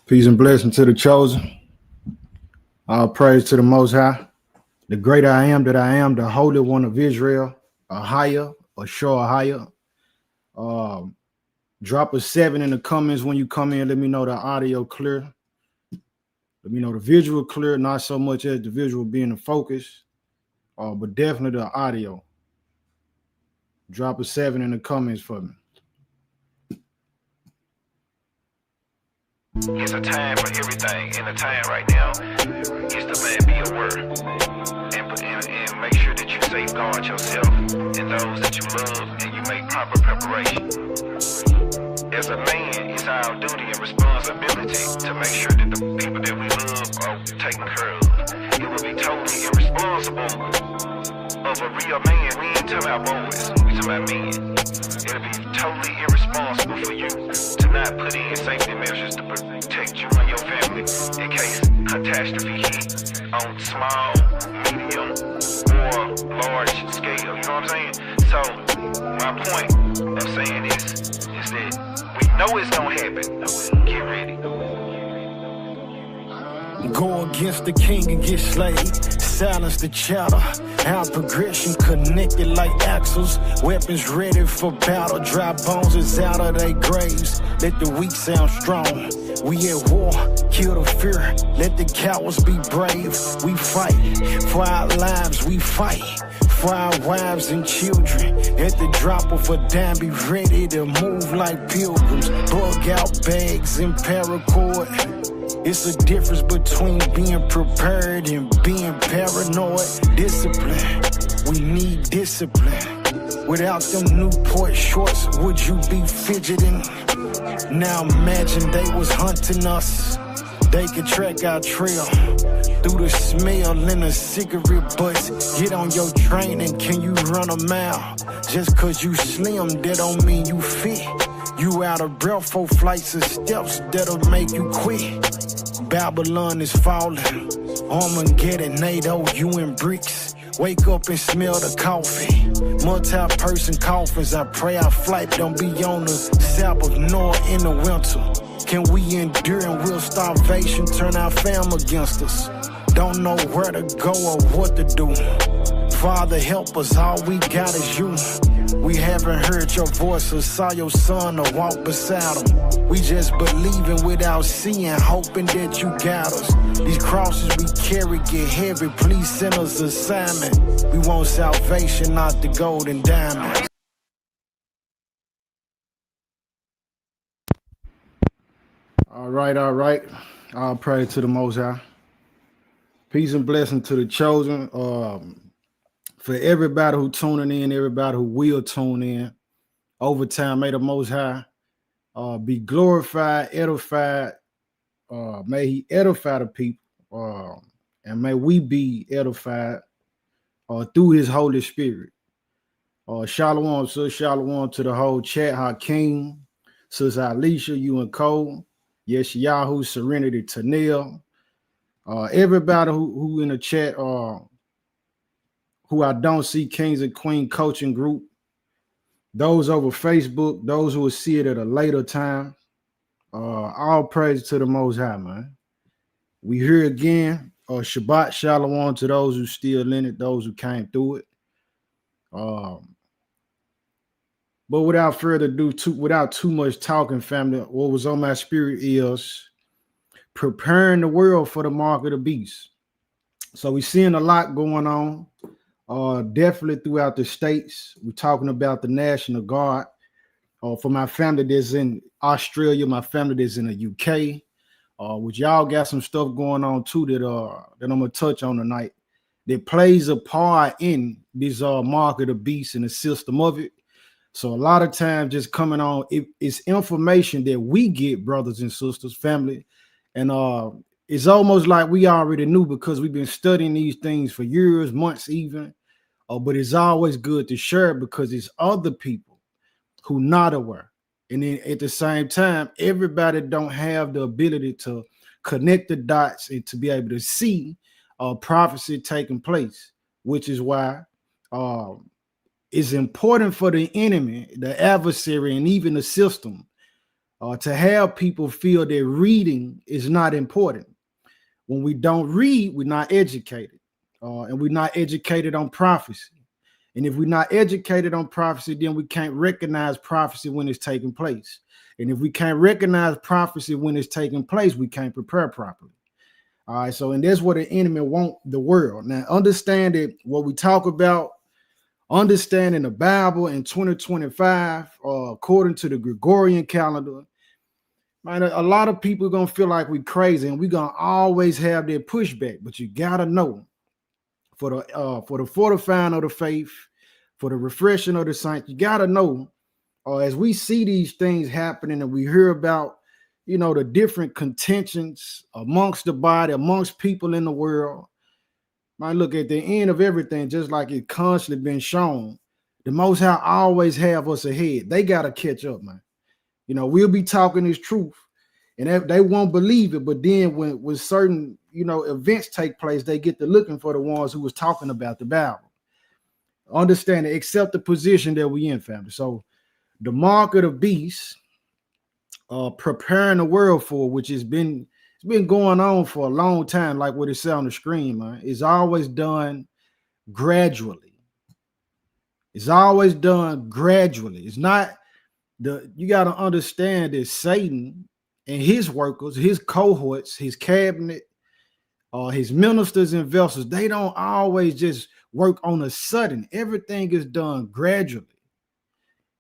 Peace and blessing to the chosen. All praise to the Most High, the great I am that I am, the Holy One of Israel, a higher, a sure higher. Um, Drop a 7 in the comments when you come in. Let me know the audio clear. Let me know the visual clear, not so much as the visual being the focus, but definitely the audio. Drop a 7 in the comments for me. It's a time for everything. In the time right now, it's the man be aware and make sure that you safeguard yourself and those that you love, and you make proper preparation. As a man, it's our duty and responsibility to make sure that the people that we love are taken care of. It would be totally irresponsible of a real man. We ain't talking about boys, we talking about men. It'll be totally irresponsible for you to not put in safety measures to protect you and your family in case catastrophe hit on small, medium, or large scale. You know what I'm saying? So my point of saying this is that we know it's gonna happen. Get ready. Go against the king and get slayed. Silence the chatter. Our progression connected like axles. Weapons ready for battle. Dry bones is out of their graves. Let the weak sound strong. We at war. Kill the fear. Let the cowards be brave. We fight for our lives. We fight for our wives and children. At the drop of a dime, be ready to move like pilgrims. Bug out bags and paracord. It's a difference between being prepared and being paranoid. Discipline, we need discipline. Without them Newport shorts, would you be fidgeting? Now imagine they was hunting us. They could track our trail through the smell in a cigarette butts. Get on your train and can you run a mile? Just cause you slim, that don't mean you fit. You out of breath, 4 flights of steps that'll make you quit. Babylon is falling. Armageddon, NATO, you in bricks. Wake up and smell the coffee. Multi-person coffins. I pray our flight don't be on the Sabbath nor in the winter. Can we endure and will starvation turn our fam against us? Don't know where to go or what to do. Father, help us, all we got is you. We haven't heard your voice or saw your son or walk beside him. We just believing without seeing, hoping that you got us. These crosses we carry get heavy, please send us assignment. We want salvation, not the gold and diamonds. All right. All praise to the Most High. Peace and blessing to the chosen. For everybody who tuning in, everybody who will tune in, over time, may the Most High be glorified, edified. May He edify the people, and may we be edified through His Holy Spirit. Shalom, sis, shalom to the whole chat. Hakeem, sis Alicia, you and Cole, yes, Yahoo, Serenity, Tanel, everybody who in the chat, who I don't see, Kings and Queen Coaching Group, those over Facebook, those who will see it at a later time. All praise to the Most High, man. We here again. Shabbat Shalom to those who still in it, those who came through it. But without further ado, without too much talking, family, what was on my spirit is preparing the world for the mark of the beast. So we're seeing a lot going on. Definitely throughout the states. We're talking about the National Guard. For my family that's in Australia, my family that's in the UK, which y'all got some stuff going on too that I'm gonna touch on tonight. That plays a part in this mark of the beast and the system of it. So a lot of times, just coming on, it's information that we get, brothers and sisters, family, and it's almost like we already knew because we've been studying these things for years, months even. But it's always good to share it because it's other people who not aware. And then at the same time, everybody don't have the ability to connect the dots and to be able to see prophecy taking place, which is why it's important for the enemy, the adversary, and even the system to have people feel that reading is not important. When we don't read, we're not educated, and we're not educated on prophecy. And if we're not educated on prophecy, then we can't recognize prophecy when it's taking place. And if we can't recognize prophecy when it's taking place, we can't prepare properly. All right, so and that's what the enemy want the world. Now, understand that what we talk about, understanding the Bible in 2025, according to the Gregorian calendar, man, a lot of people are gonna feel like we're crazy, and we're gonna always have their pushback. But you gotta know, for the fortifying of the faith, for the refreshing of the saints, you gotta know, as we see these things happening and we hear about, the different contentions amongst the body, amongst people in the world. Man, look, at the end of everything, just like it constantly been shown, the Most High always have us ahead. They gotta catch up, man. We'll be talking this truth, and they won't believe it. But then when certain events take place, they get to looking for the ones who was talking about the Bible. Understand it, accept the position that we in, family. So the mark of the beast, preparing the world for, which it's been going on for a long time, like what it said on the screen, man, is always done gradually. It's always done gradually. It's not you got to understand that Satan and his workers, his cohorts, his cabinet, his ministers and vessels, they don't always just work on a sudden. Everything is done gradually.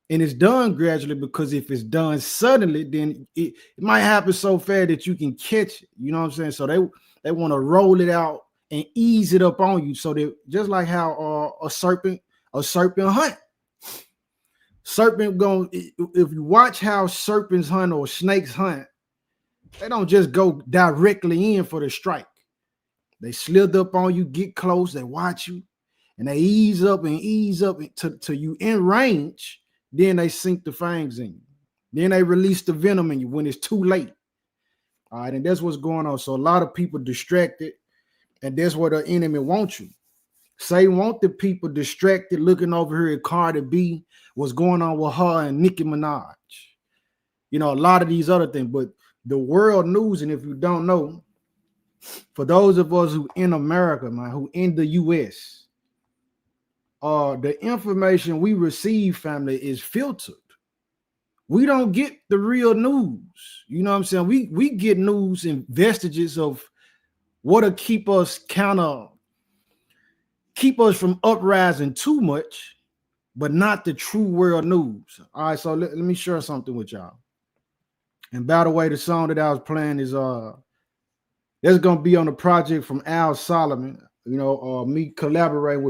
And it's done gradually because if it's done suddenly, then it might happen so fast that you can catch it. You know what I'm saying? So they want to roll it out and ease it up on you. So that just like how a serpent hunt. If you watch how serpents hunt or snakes hunt, they don't just go directly in for the strike. They slither up on you, get close, they watch you, and they ease up to you in range. Then they sink the fangs in you. Then they release the venom in you when it's too late. All right, and that's what's going on. So a lot of people distracted, and that's where the enemy wants you. Satan want the people distracted, looking over here at Cardi B, what's going on with her and Nicki Minaj. A lot of these other things. But the world news, and if you don't know, for those of us who in America, man, who in the U.S., the information we receive, family, is filtered. We don't get the real news. You know what I'm saying? We get news and vestiges of what'll keep us from uprising too much, but not the true world news. All right, so let me share something with y'all. And by the way, the song that I was playing is that's gonna be on the project from Al Solomon. Me collaborating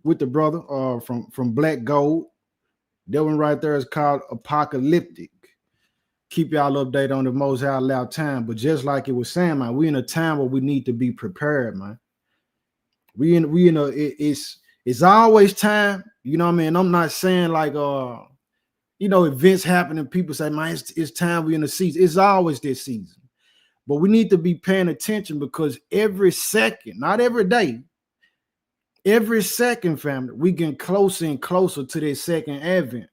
with the brother from Black Gold. That one right there is called Apocalyptic. Keep y'all updated on the Most High Allow time. But just like it was saying, man, we in a time where we need to be prepared, man. It's always time. You know what I mean? I'm not saying like events happen and people say, man, it's time, we in the season. It's always this season. But we need to be paying attention because every second, not every day, every second, family, we getting closer and closer to this second advent.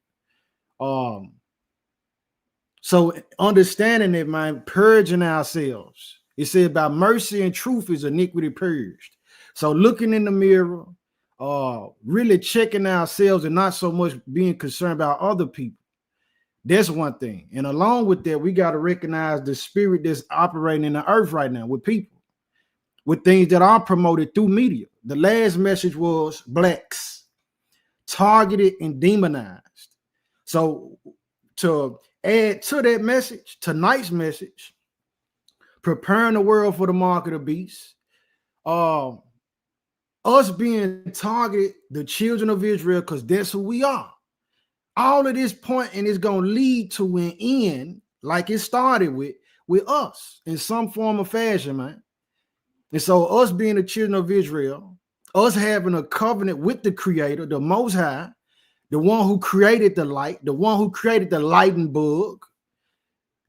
So understanding it, man, purging ourselves. It said by mercy and truth is iniquity purged. So looking in the mirror, really checking ourselves and not so much being concerned about other people. That's one thing. And along with that, we got to recognize the spirit that's operating in the earth right now with people, with things that are promoted through media. The last message was blacks targeted and demonized. So to add to that message, tonight's message, preparing the world for the mark of the beast, us being targeted, the children of Israel, because that's who we are. All of this pointing is going to lead to an end, like it started with us in some form or fashion, man. And so us being the children of Israel, us having a covenant with the Creator, the Most High, the one who created the light, the one who created the lightning bug,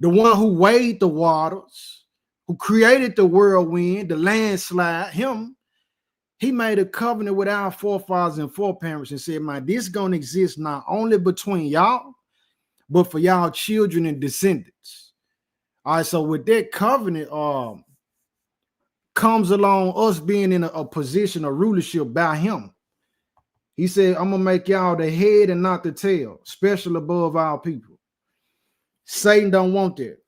the one who weighed the waters, who created the whirlwind, the landslide, he made a covenant with our forefathers and foreparents and said, man, this is going to exist not only between y'all, but for y'all children and descendants. All right, so with that covenant, comes along us being in a position of rulership by him. He said, I'm gonna make y'all the head and not the tail, special above our people. Satan don't want that.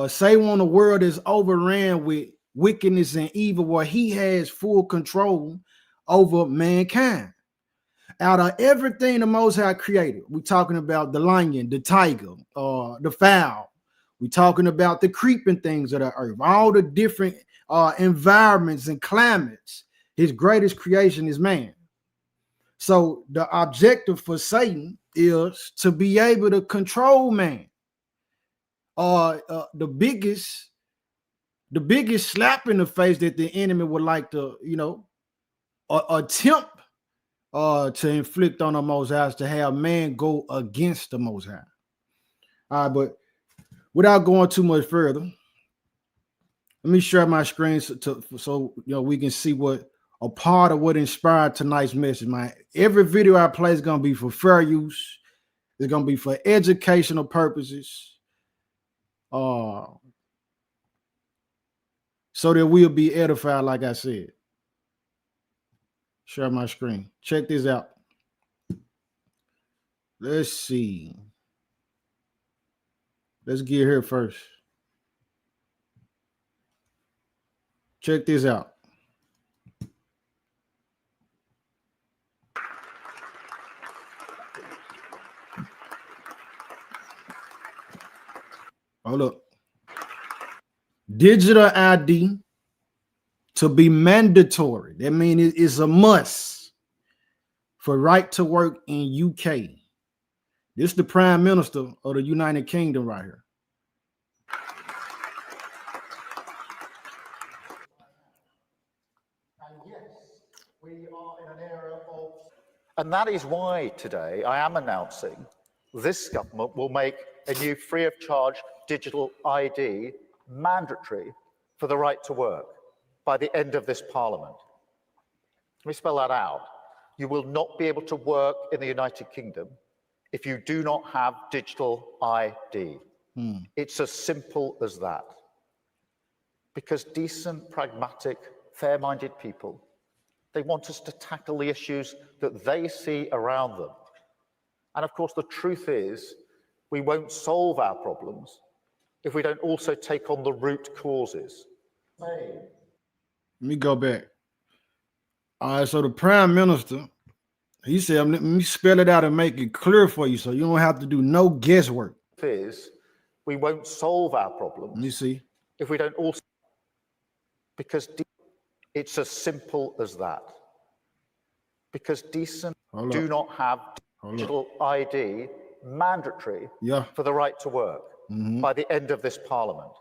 Satan want a world that's overran with wickedness and evil, where he has full control over mankind. Out of everything the Most High created, we're talking about the lion, the tiger, the fowl. We're talking about the creeping things of the earth, all the different environments and climates. His greatest creation is man. So the objective for Satan is to be able to control man. The biggest slap in the face that the enemy would like to, attempt to inflict on the Most High is to have man go against the Most High. All right, but without going too much further, let me share my screen so we can see what a part of what inspired tonight's message, man. Every video I play is gonna be for fair use. It's gonna be for educational purposes. So that we'll be edified, like I said. Share my screen. Check this out. Let's see. Let's get here first. Check this out. Hold up. Digital ID to be mandatory. That means it's a must for right to work in UK. This is the Prime Minister of the United Kingdom right here. And that is why today I am announcing this government will make a new free of charge digital ID mandatory for the right to work by the end of this parliament. Let me spell that out. You will not be able to work in the United Kingdom if you do not have digital ID. It's as simple as that. Because decent, pragmatic, fair-minded people, they want us to tackle the issues that they see around them. And of course, the truth is, we won't solve our problems if we don't also take on the root causes. Let me go back. All right, so the Prime Minister, he said, let me spell it out and make it clear for you so you don't have to do no guesswork. Is we won't solve our problems. Let me see. If we don't also, because it's as simple as that. Because decent do not have digital ID mandatory for the right to work by the end of this parliament.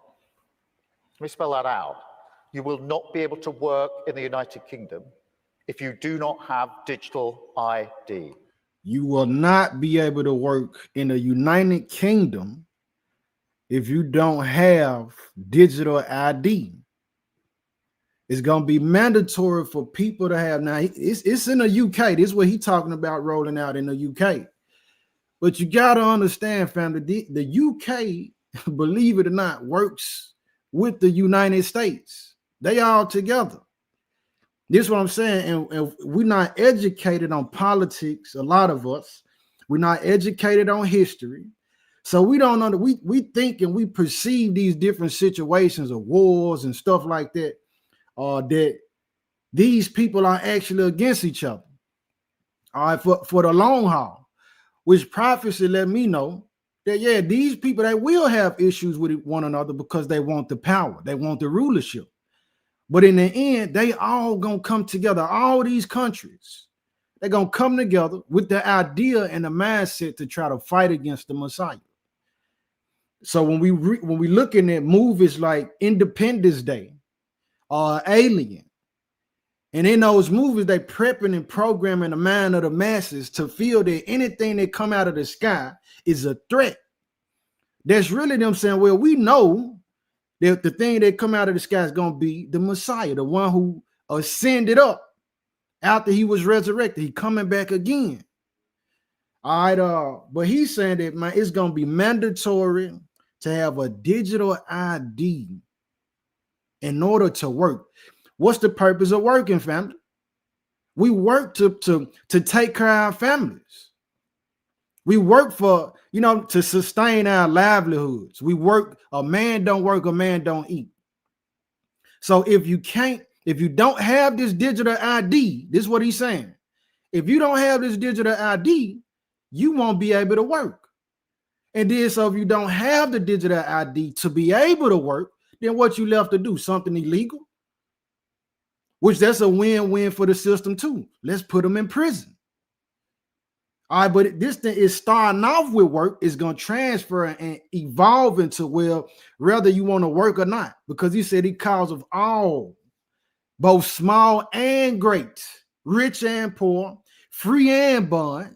Let me spell that out. You will not be able to work in the United Kingdom if you do not have digital ID. You will not be able to work in the United Kingdom if you don't have digital ID. It's going to be mandatory for people to have. Now, it's in the UK. This is what he's talking about rolling out in the UK. But you got to understand, family, the UK, believe it or not, works with the United States. They all together. This is what I'm saying. And we're not educated on politics, a lot of us. We're not educated on history. So we don't know. We think and we perceive these different situations of wars and stuff like that, that these people are actually against each other. All right, for the long haul, which prophecy let me know that, yeah, these people, they will have issues with one another because they want the power. They want the rulership. But in the end, they all going to come together. All these countries, they're going to come together with the idea and the mindset to try to fight against the Messiah. So when we looking at movies like Independence Day, Alien, and in those movies, they prepping and programming the mind of the masses to feel that anything that come out of the sky is a threat. That's really them saying, well, we know that the thing that come out of the sky is going to be the Messiah, the one who ascended up after he was resurrected. He coming back again. All right, but he's saying that, man, it's gonna be mandatory to have a digital ID in order to work. What's the purpose of working, family? We work to take care of our families. We work for, to sustain our livelihoods. We work, a man don't work, a man don't eat. So if you don't have this digital ID, this is what he's saying. If you don't have this digital ID, you won't be able to work. And then, so if you don't have the digital ID to be able to work, then what you left to do? Something illegal? Which that's a win-win for the system too. Let's put them in prison. All right, but this thing is starting off with work, is going to transfer and evolve into, well, whether you want to work or not, because he said he calls of all, both small and great, rich and poor, free and bond,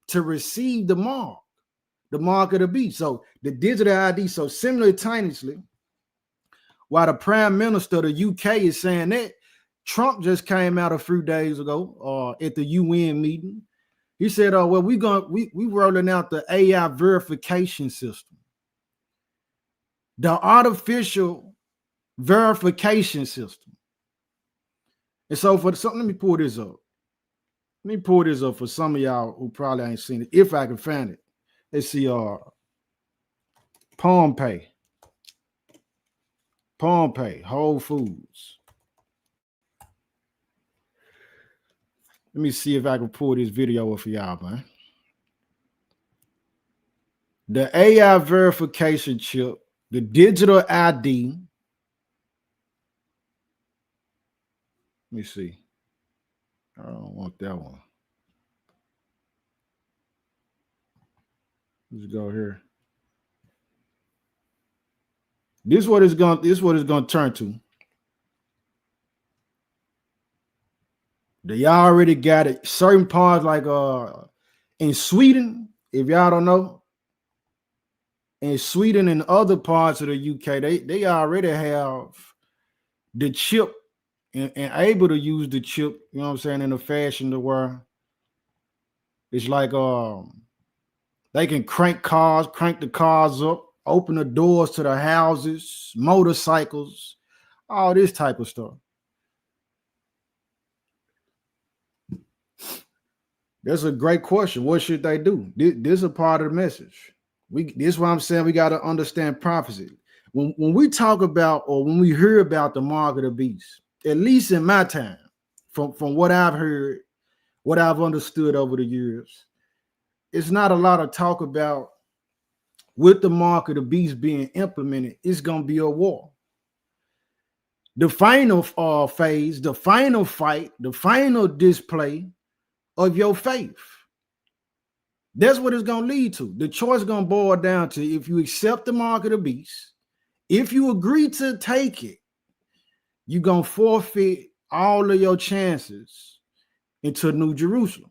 to receive the mark of the beast. So the digital ID, so simultaneously, while the Prime Minister of the UK is saying that, Trump just came out a few days ago at the UN meeting. He said, well, we rolling out the AI verification system, the artificial verification system. And so let me pull this up. Let me pull this up for some of y'all who probably ain't seen it, if I can find it. Let's see, PalmPay, Whole Foods. Let me see if I can pull this video up for y'all, man. The AI verification chip, the digital ID. Let me see. I don't want that one. Let's go here. This is what it's going to turn to. They already got it. Certain parts, like in Sweden, if y'all don't know, in Sweden and other parts of the UK, they already have the chip and able to use the chip, you know what I'm saying, in a fashion to where it's like they can crank the cars up, open the doors to the houses, motorcycles, all this type of stuff. That's a great question. What should they do? This is a part of the message. This is what I'm saying. We got to understand prophecy. When we talk about, or when we hear about the mark of the beast, at least in my time, from what I've heard, what I've understood over the years, it's not a lot of talk about, with the mark of the beast being implemented, it's going to be a war. The final phase, the final fight, the final display of your faith. That's what it's going to lead to. The choice is going to boil down to, if you accept the mark of the beast, if you agree to take it, you're going to forfeit all of your chances into New Jerusalem.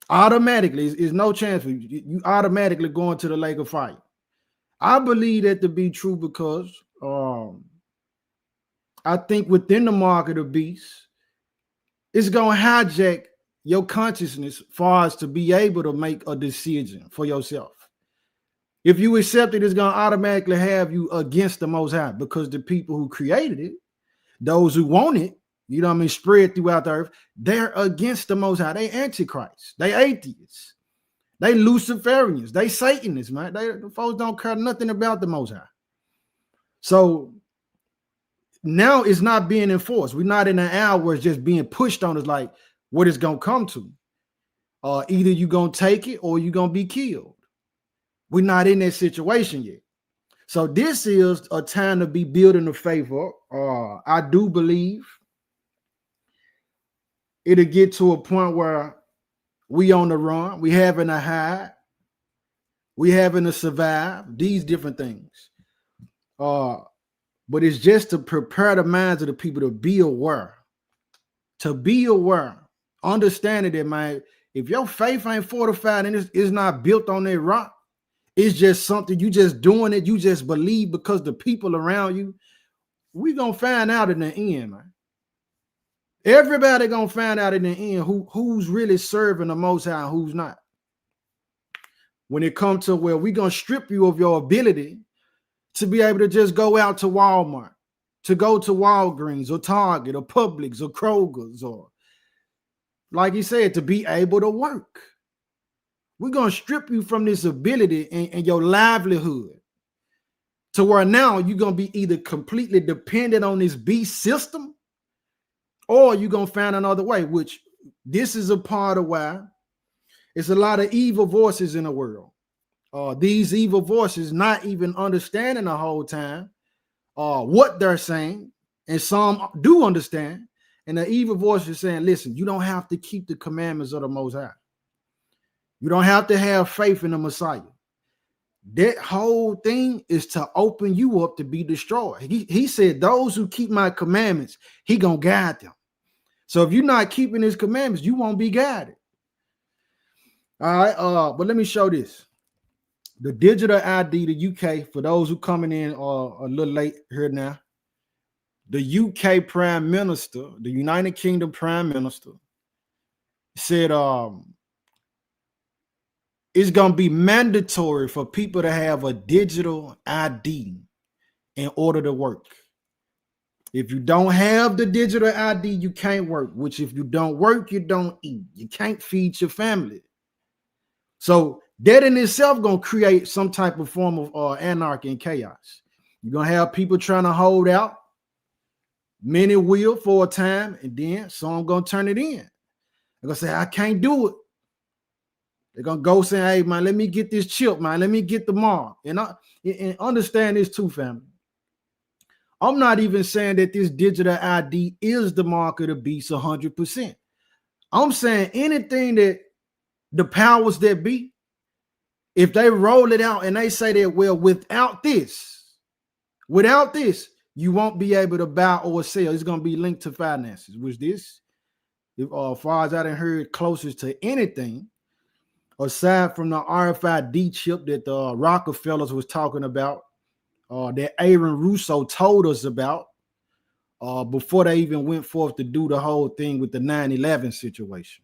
Automatically, there's no chance for you. You automatically go into the lake of fire. I believe that to be true because I think within the mark of the beast, it's going to hijack your consciousness far as to be able to make a decision for yourself. If you accept it, it's going to automatically have you against the Most High, because the people who created it, those who want it, you know what I mean, spread throughout the earth, they're against the Most High. They antichrist. They atheists. They Luciferians. They Satanists, man. The folks don't care nothing about the Most High. So now it's not being enforced. We're not in an hour where it's just being pushed on us like what it's going to come to. Either you're going to take it or you're going to be killed. We're not in that situation yet. So this is a time to be building the faith up. I do believe it'll get to a point where we on the run, we having to hide, we having to survive, these different things. But it's just to prepare the minds of the people to be aware. To be aware. Understanding that, man, if your faith ain't fortified and it's not built on that rock, it's just something you just doing it, you just believe because the people around you, we gonna find out in the end, man. Everybody gonna find out in the end who's really serving the Most High and who's not. when it comes to where we're going to strip you of your ability to be able to just go out to Walmart, to go to Walgreens or Target or Publix or Kroger's, or like he said, to be able to work. We're going to strip you from this ability and your livelihood to where now you're going to be either completely dependent on this beast system, or you're going to find another way, which this is a part of why it's a lot of evil voices in the world. These evil voices not even understanding the whole time what they're saying, and some do understand. And the evil voice is saying, listen, you don't have to keep the commandments of the Most High. You don't have to have faith in the Messiah. That whole thing is to open you up to be destroyed. He said, those who keep my commandments, he gonna guide them. So if you're not keeping his commandments, you won't be guided. All right, but let me show this. The digital ID, the UK, for those who coming in a little late here now, the UK Prime Minister, the United Kingdom Prime Minister, said it's going to be mandatory for people to have a digital ID in order to work. If you don't have the digital ID, you can't work, which if you don't work, you don't eat. You can't feed your family. So that in itself going to create some type of form of anarchy and chaos. You're going to have people trying to hold out. Many will for a time, and then some going to turn it in. They're going to say, I can't do it. They're going to go say, hey, man, let me get this chip, man. Let me get the mark. And understand this too, family. I'm not even saying that this digital ID is the mark of the beast 100%. I'm saying anything that the powers that be, if they roll it out and they say that, well, without this, you won't be able to buy or sell. It's going to be linked to finances, which this, if far as I done heard, closest to anything, aside from the RFID chip that the Rockefellers was talking about, that Aaron Russo told us about before they even went forth to do the whole thing with the 9/11 situation.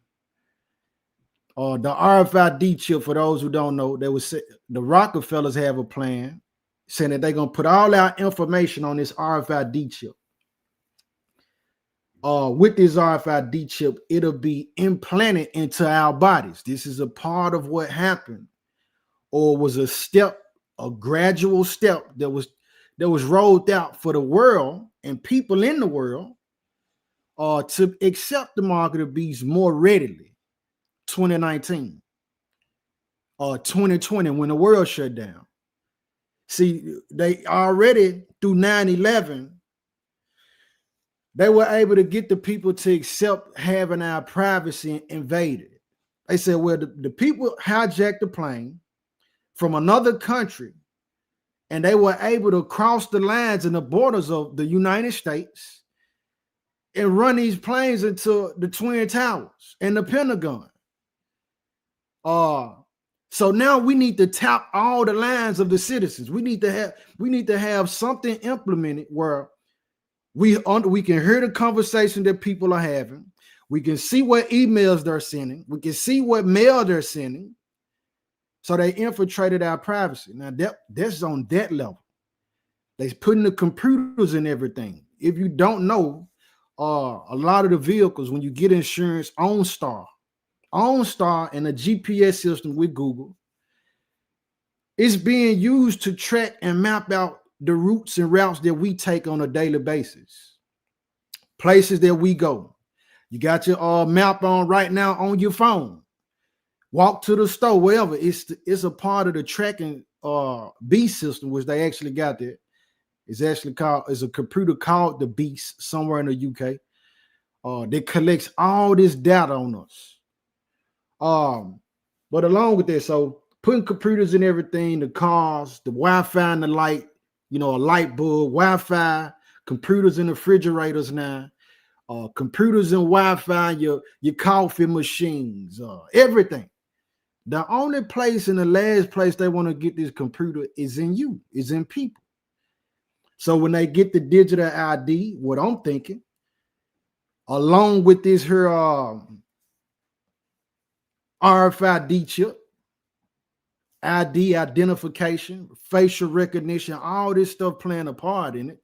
The RFID chip, for those who don't know, the Rockefellers have a plan saying that they're going to put all our information on this RFID chip. With this RFID chip, it'll be implanted into our bodies. This is a part of what happened, or was a step, a gradual step that was rolled out for the world and people in the world to accept the mark of the beast more readily. 2019 or 2020 when the world shut down. See, they already through 9/11, they were able to get the people to accept having our privacy invaded. They said, well, the people hijacked the plane from another country, and they were able to cross the lines and the borders of the United States and run these planes into the Twin Towers and the Pentagon. So now we need to tap all the lines of the citizens. We need to have something implemented where we can hear the conversation that people are having. We can see what emails they're sending. We can see what mail they're sending. So they infiltrated our privacy. Now that's on that level. They're putting the computers in everything. If you don't know, a lot of the vehicles, when you get insurance, OnStar and a GPS system with Google, it's being used to track and map out the routes and routes that we take on a daily basis. Places that we go. You got your map on right now on your phone. Walk to the store, wherever. It's a part of the tracking Beast system, which they actually got there. It's a computer called the Beast somewhere in the UK that collects all this data on us. But along with that, so putting computers in everything, the cars, the Wi-Fi and the light, a light bulb, Wi-Fi, computers in the refrigerators now, computers and Wi-Fi, your coffee machines, everything. The only place and the last place they want to get this computer is in you, is in people. So when they get the digital ID, what I'm thinking, along with this here RFID chip, ID, identification, facial recognition, all this stuff playing a part in it.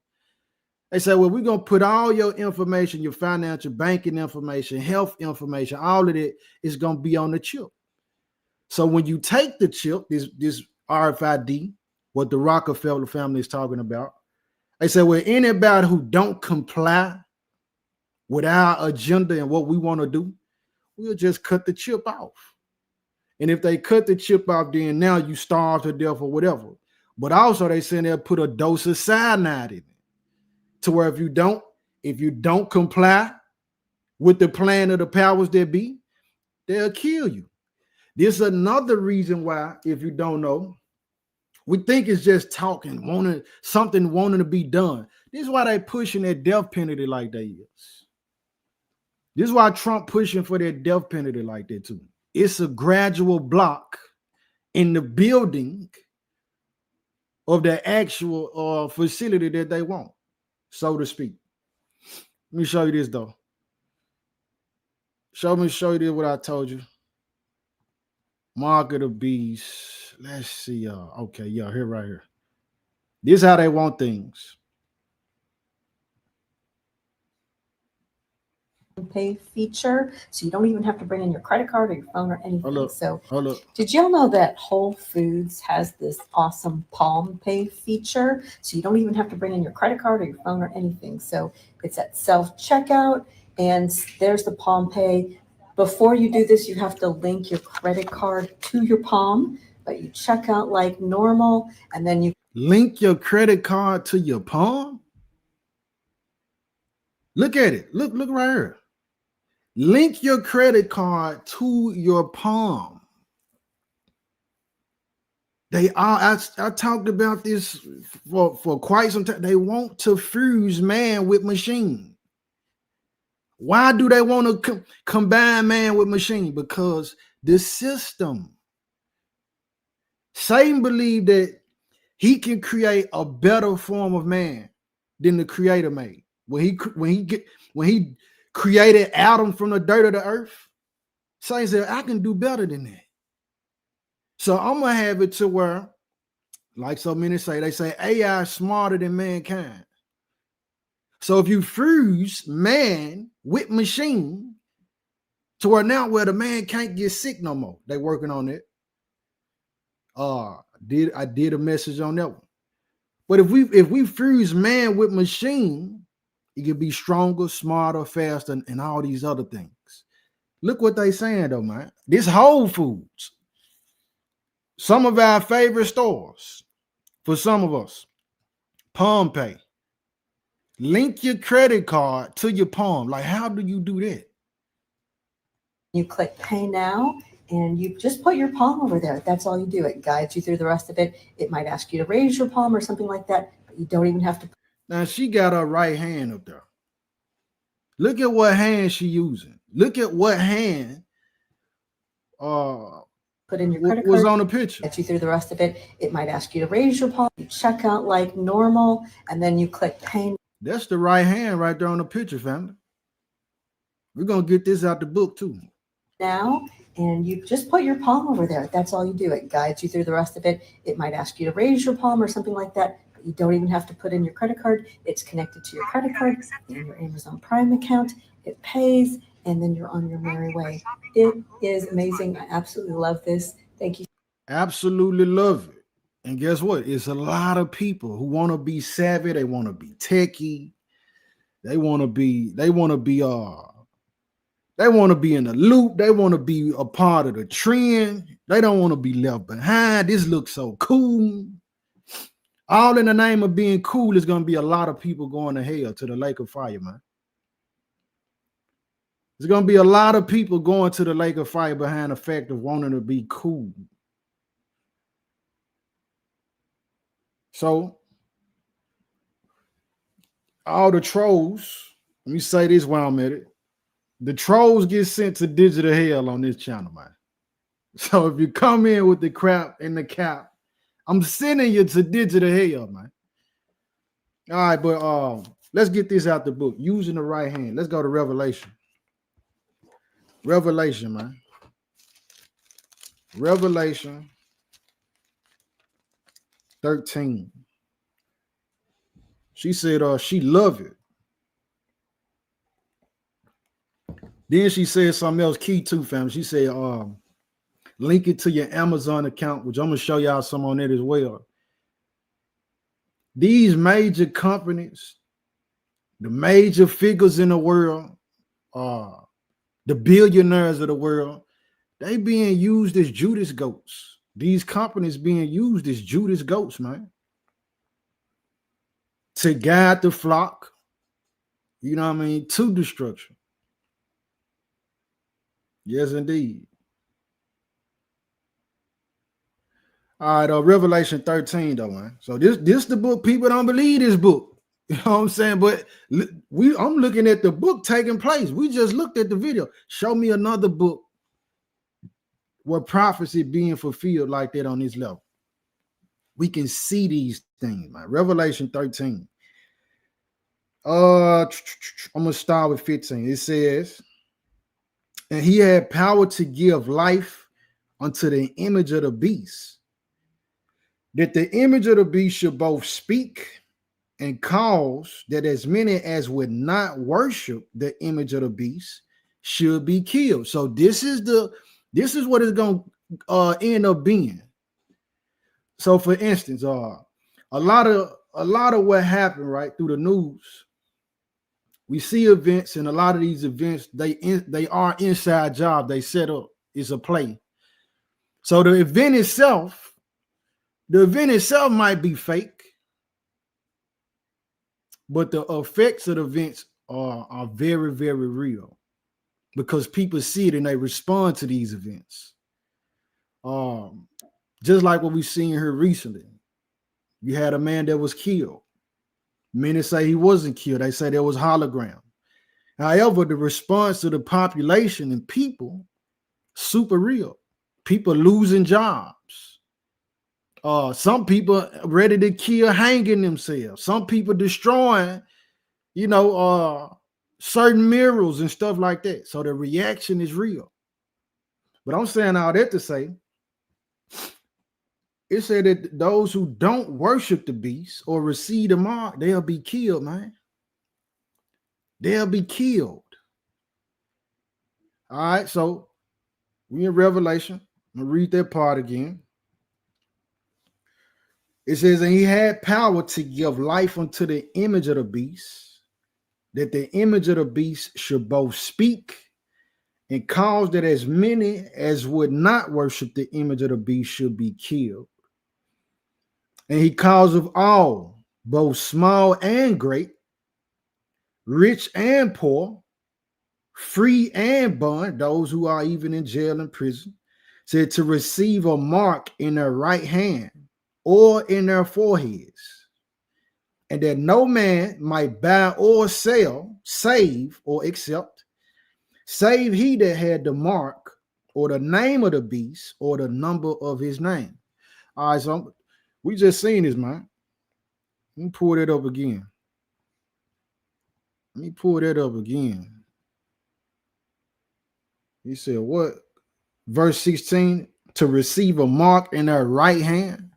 They say, well, we're going to put all your information, your financial banking information, health information, all of it is going to be on the chip. So when you take the chip, this RFID, what the Rockefeller family is talking about, they say, well, anybody who don't comply with our agenda and what we want to do, we'll just cut the chip off. And if they cut the chip off, then now you starve to death or whatever. But also they say they'll put a dose of cyanide in it, to where if you don't comply with the plan of the powers that be, they'll kill you. This is another reason why, if you don't know, we think it's just talking, wanting to be done. This is why they pushing that death penalty like they is. This is why Trump pushing for that death penalty like that too. It's a gradual block in the building of the actual facility that they want, so to speak. Let me show you this though. Show you this what I told you. Mark of the beast. Let's see, y'all. Okay, y'all, here right here. This is how they want things. Pay feature, so you don't even have to bring in your credit card or your phone or anything. Hold up. Did y'all know that Whole Foods has this awesome Palm Pay feature, so you don't even have to bring in your credit card or your phone or anything? So it's at self-checkout, and there's the Palm Pay. Before you do this, you have to link your credit card to your Palm, but you check out like normal, and then you link your credit card to your Palm. Look at it. Look right here. Link your credit card to your Palm. They are. I talked about this for quite some time. They want to fuse man with machine. Why do they want to combine man with machine? Because the system. Satan believed that he can create a better form of man than the Creator made. When he created Adam from the dirt of the earth, Satan said, I can do better than that. So I'm gonna have it to where, like so many say, they say AI is smarter than mankind. So if you fuse man with machine to where now where the man can't get sick no more, they working on it. I did a message on that one. But if we fuse man with machine, it can be stronger, smarter, faster, and all these other things. Look what they saying though, man. This Whole Foods, some of our favorite stores, for some of us, Palm Pay. Link your credit card to your Palm. Like, how do you do that? You click Pay Now, and you just put your palm over there. That's all you do. It guides you through the rest of it. It might ask you to raise your palm or something like that, but you don't even have to. Now, she got her right hand up there. Look at what hand she using. Look at what hand put in your credit was card, on the picture. Get you through the rest of it. It might ask you to raise your palm. You check out like normal, and then you click Pay. That's the right hand right there on the picture, family. We're going to get this out the book too. Now, and you just put your palm over there. That's all you do. It guides you through the rest of it. It might ask you to raise your palm or something like that, but you don't even have to put in your credit card. It's connected to your credit card and your Amazon Prime account. It pays, and then you're on your merry way. It is amazing. I absolutely love this. Thank you. Absolutely love it. And guess what? It's a lot of people who want to be savvy. They want to be techie. They want to be in the loop. They want to be a part of the trend. They don't want to be left behind. This looks so cool. All in the name of being cool is going to be a lot of people going to hell, to the lake of fire, man. There's going to be a lot of people going to the lake of fire behind the fact of wanting to be cool. So, all the trolls, let me say this while I'm at it. The trolls get sent to digital hell on this channel, man. So if you come in with the crap and the cap, I'm sending you to digital hell, man. All right, but let's get this out the book. Using the right hand. Let's go to Revelation. Revelation, man. Revelation 13. She said she loved it. Then she said something else key too, fam. She said, link it to your Amazon account, which I'm gonna show y'all some on it as well. These major companies, the major figures in the world, the billionaires of the world, they being used as Judas goats. These companies being used as Judas goats, man, to guide the flock, you know what I mean, to destruction. Yes, indeed. All right, Revelation 13, though, man. So this the book. People don't believe this book. You know what I'm saying? But I'm looking at the book taking place. We just looked at the video. Show me another book where prophecy being fulfilled like that on this level. We can see these things, man. Revelation 13. I'm gonna start with 15. It says, and he had power to give life unto the image of the beast, that the image of the beast should both speak and cause that as many as would not worship the image of the beast should be killed. So this is what it's going to end up being. So for instance, a lot of what happened right through the news, we see events, and a lot of these events, they are inside job. They set up. It's a play. So the event itself might be fake, but the effects of the events are very, very real because people see it and they respond to these events. Just like what we've seen here recently. You had a man that was killed. Many say he wasn't killed. They say there was hologram. However, the response to the population and people, super real. People losing jobs. Some people ready to kill, hanging themselves. Some people destroying, certain murals and stuff like that. So the reaction is real. But I'm saying all that to say, it said that those who don't worship the beast or receive the mark, they'll be killed, man. They'll be killed. All right, so we in Revelation. I'm gonna read that part again. It says, and he had power to give life unto the image of the beast, that the image of the beast should both speak and cause that as many as would not worship the image of the beast should be killed. And he caused of all, both small and great, rich and poor, free and bond, those who are even in jail and prison, said to receive a mark in their right hand or in their foreheads, and that no man might buy or sell, save or accept, save he that had the mark or the name of the beast or the number of his name. All right, so we just seen this, man. Let me pull that up again. He said, what? Verse 16, to receive a mark in their right hand.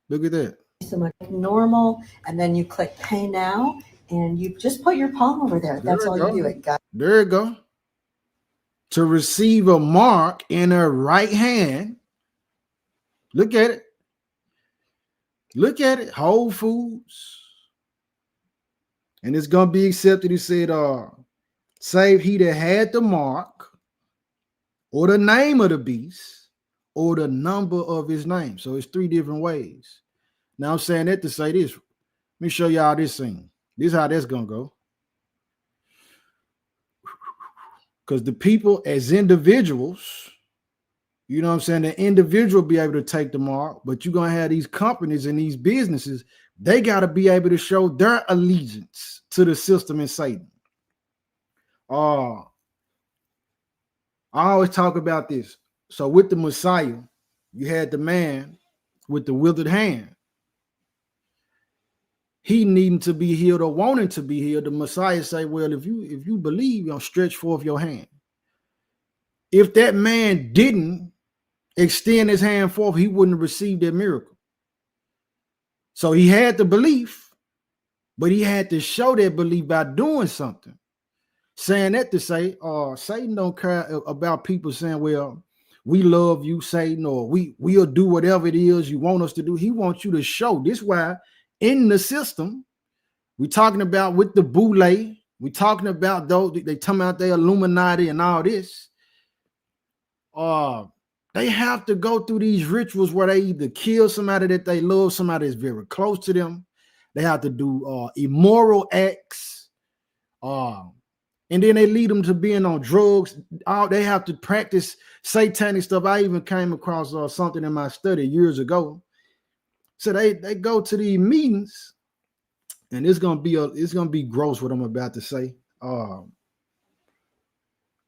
Look at that. So much normal, and then you click pay now, and you just put your palm over there. That's all you do. It got there you go. To receive a mark in her right hand. Look at it. Look at it. Whole Foods. And it's gonna be accepted. He said, save he that had the mark, or the name of the beast, or the number of his name. So it's three different ways. Now I'm saying that to say this. Let me show y'all this thing. This is how that's gonna go. Because the people as individuals, you know what I'm saying, the individual be able to take the mark, but you're gonna have these companies and these businesses, they gotta be able to show their allegiance to the system and Satan. I always talk about this. So with the Messiah, you had the man with the withered hand. He needing to be healed or wanting to be healed. The Messiah say, well, if you believe, you'll stretch forth your hand. If that man didn't extend his hand forth, he wouldn't receive that miracle. So he had the belief, but he had to show that belief by doing something. Saying that to say, Satan don't care about people saying, well, we love you, Satan, or we'll do whatever it is you want us to do. He wants you to show. This why in the system, we're talking about with the Boule, we're talking about those, they talking about the Illuminati and all this. They have to go through these rituals where they either kill somebody that they love, somebody that's very close to them. They have to do immoral acts. And then they lead them to being on drugs. They have to practice satanic stuff. I even came across something in my study years ago. So they go to these meetings, and it's gonna be gross what I'm about to say.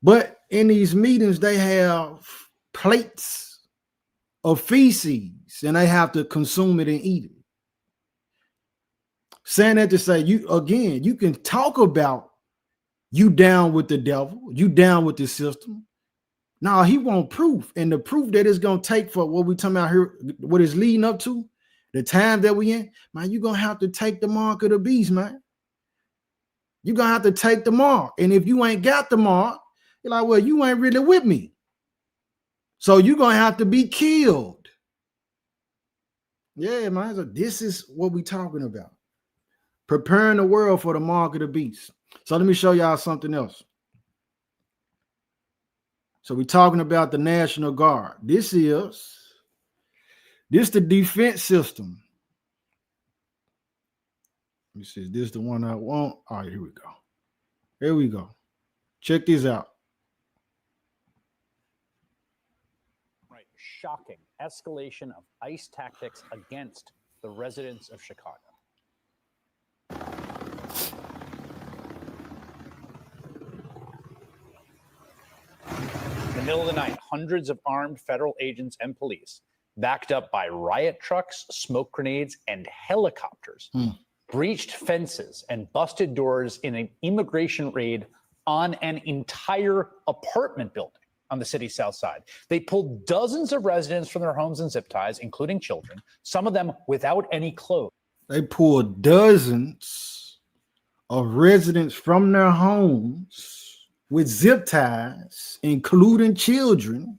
But in these meetings, they have plates of feces, and they have to consume it and eat it. Saying that to say, you can talk about you down with the devil, you down with the system. Now he want proof, and the proof that it's gonna take for what we talking about here, what is leading up to, the time that we in, man, you're gonna have to take the mark of the beast, man. You're gonna have to take the mark, and if you ain't got the mark, you're like, well, you ain't really with me. So you're gonna have to be killed. Yeah, man. So this is what we talking about. Preparing the world for the mark of the beast. So let me show y'all something else. So we're talking about the National Guard. This the defense system. Let me see, is this the one I want? All right, here we go. Here we go. Check this out. Right, shocking escalation of ICE tactics against the residents of Chicago. In the middle of the night, hundreds of armed federal agents and police, backed up by riot trucks, smoke grenades, and helicopters, breached fences and busted doors in an immigration raid on an entire apartment building on the city's south side. They pulled dozens of residents from their homes and zip ties, including children, some of them without any clothes. They pulled dozens of residents from their homes with zip ties, including children.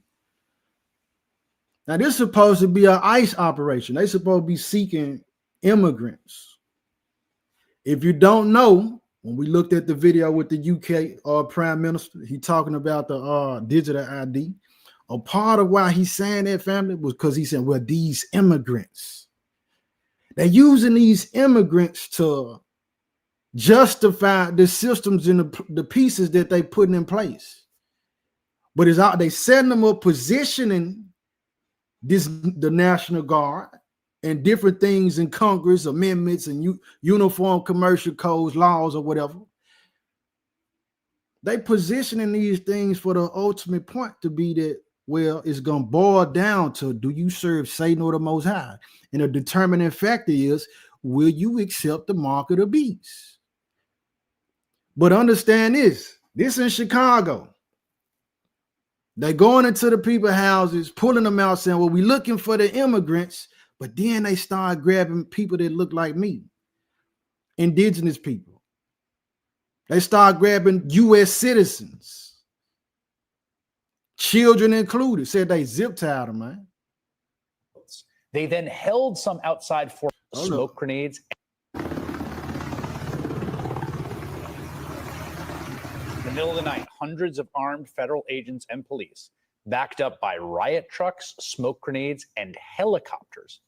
Now, this is supposed to be an ICE operation. They're supposed to be seeking immigrants. If you don't know, when we looked at the video with the UK Prime Minister, he talking about the digital ID. A part of why he's saying that, family, was because he said, well, these immigrants, they're using these immigrants to justify the systems and the pieces that they putting in place. But it's out, they setting them up, positioning the National Guard and different things in Congress, amendments and uniform commercial codes, laws, or whatever. They positioning these things for the ultimate point to be that, well, it's going to boil down to, do you serve Satan or the Most High? And the determining factor is, will you accept the mark of the beast? But understand this in Chicago. They're going into the people's houses, pulling them out, saying, well, we're looking for the immigrants. But then they start grabbing people that look like me, indigenous people. They start grabbing U.S. citizens, children included. Said they zip tied them, man. They then held some outside for smoke grenades. In the middle of the night, hundreds of armed federal agents and police, backed up by riot trucks, smoke grenades, and helicopters,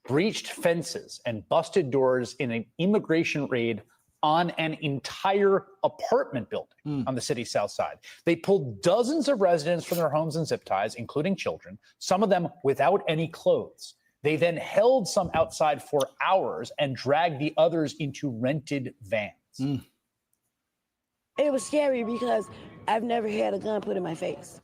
breached fences and busted doors in an immigration raid on an entire apartment building on the city's south side. They pulled dozens of residents from their homes and zip ties, including children, some of them without any clothes. They then held some outside for hours and dragged the others into rented vans. It was scary because I've never had a gun put in my face.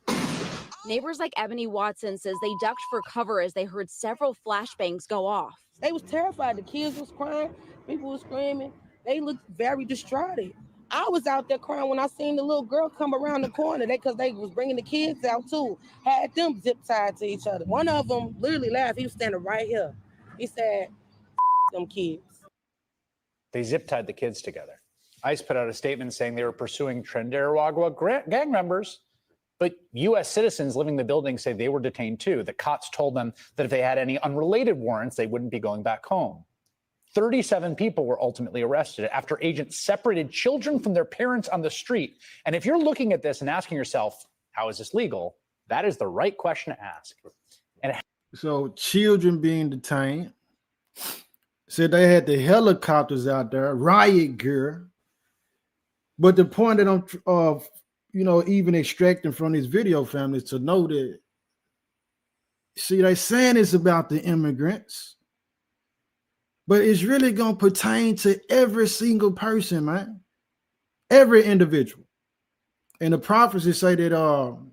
Neighbors like Ebony Watson says they ducked for cover as they heard several flashbangs go off. They was terrified. The kids was crying. People was screaming. They looked very distraught. I was out there crying when I seen the little girl come around the corner. Because they was bringing the kids out too. Had them zip tied to each other. One of them literally laughed. He was standing right here. He said, them kids. They zip-tied the kids together. ICE put out a statement saying they were pursuing Trinidad gang members, but U.S. citizens living in the building say they were detained too. The cops told them that if they had any unrelated warrants, they wouldn't be going back home. 37 people were ultimately arrested after agents separated children from their parents on the street. And if you're looking at this and asking yourself, how is this legal? That is the right question to ask. And so children being detained, said they had the helicopters out there, riot gear. But the point that I'm even extracting from this video, family, is to know that, see, they saying it's about the immigrants, but it's really going to pertain to every single person, man, every individual. And the prophecies say that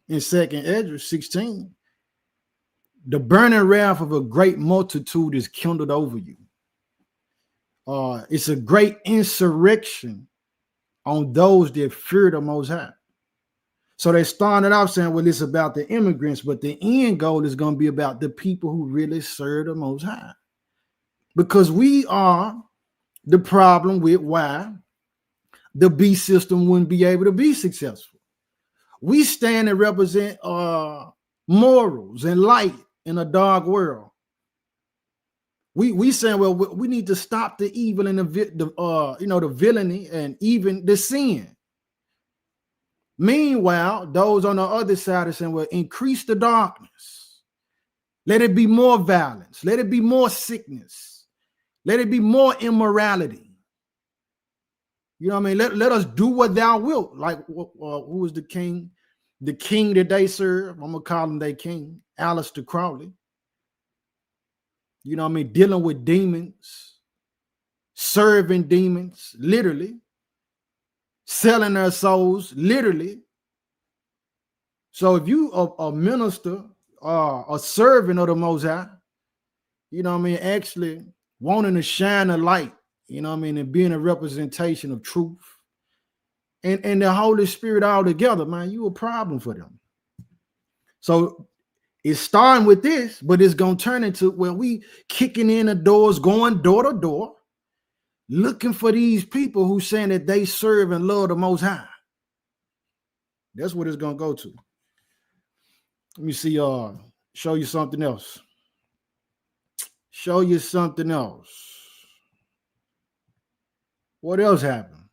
in 2nd Ezra 16, the burning wrath of a great multitude is kindled over you. It's a great insurrection on those that fear the Most High. So they started off saying, well, it's about the immigrants, but the end goal is going to be about the people who really serve the Most High. Because we are the problem with why the beast system wouldn't be able to be successful. We stand and represent morals and light in a dark world. We saying, well, we need to stop the evil and the villainy and even the sin. Meanwhile, those on the other side are saying, well, increase the darkness. Let it be more violence. Let it be more sickness. Let it be more immorality. You know what I mean? Let us do what thou wilt. Like who was the king? The king that they serve. I'm going to call him their king, Aleister Crowley. You know what I mean? Dealing with demons, serving demons, literally. Selling their souls, literally. So if you a minister, a servant of the Most High, you know what I mean, actually wanting to shine a light, you know what I mean, and being a representation of truth and the Holy Spirit all together, man, you a problem for them. So it's starting with this, but it's going to turn into where we kicking in the doors, going door to door, looking for these people who saying that they serve and love the Most High. That's what it's going to go to. Let me see, show you something else. Show you something else. What else happened?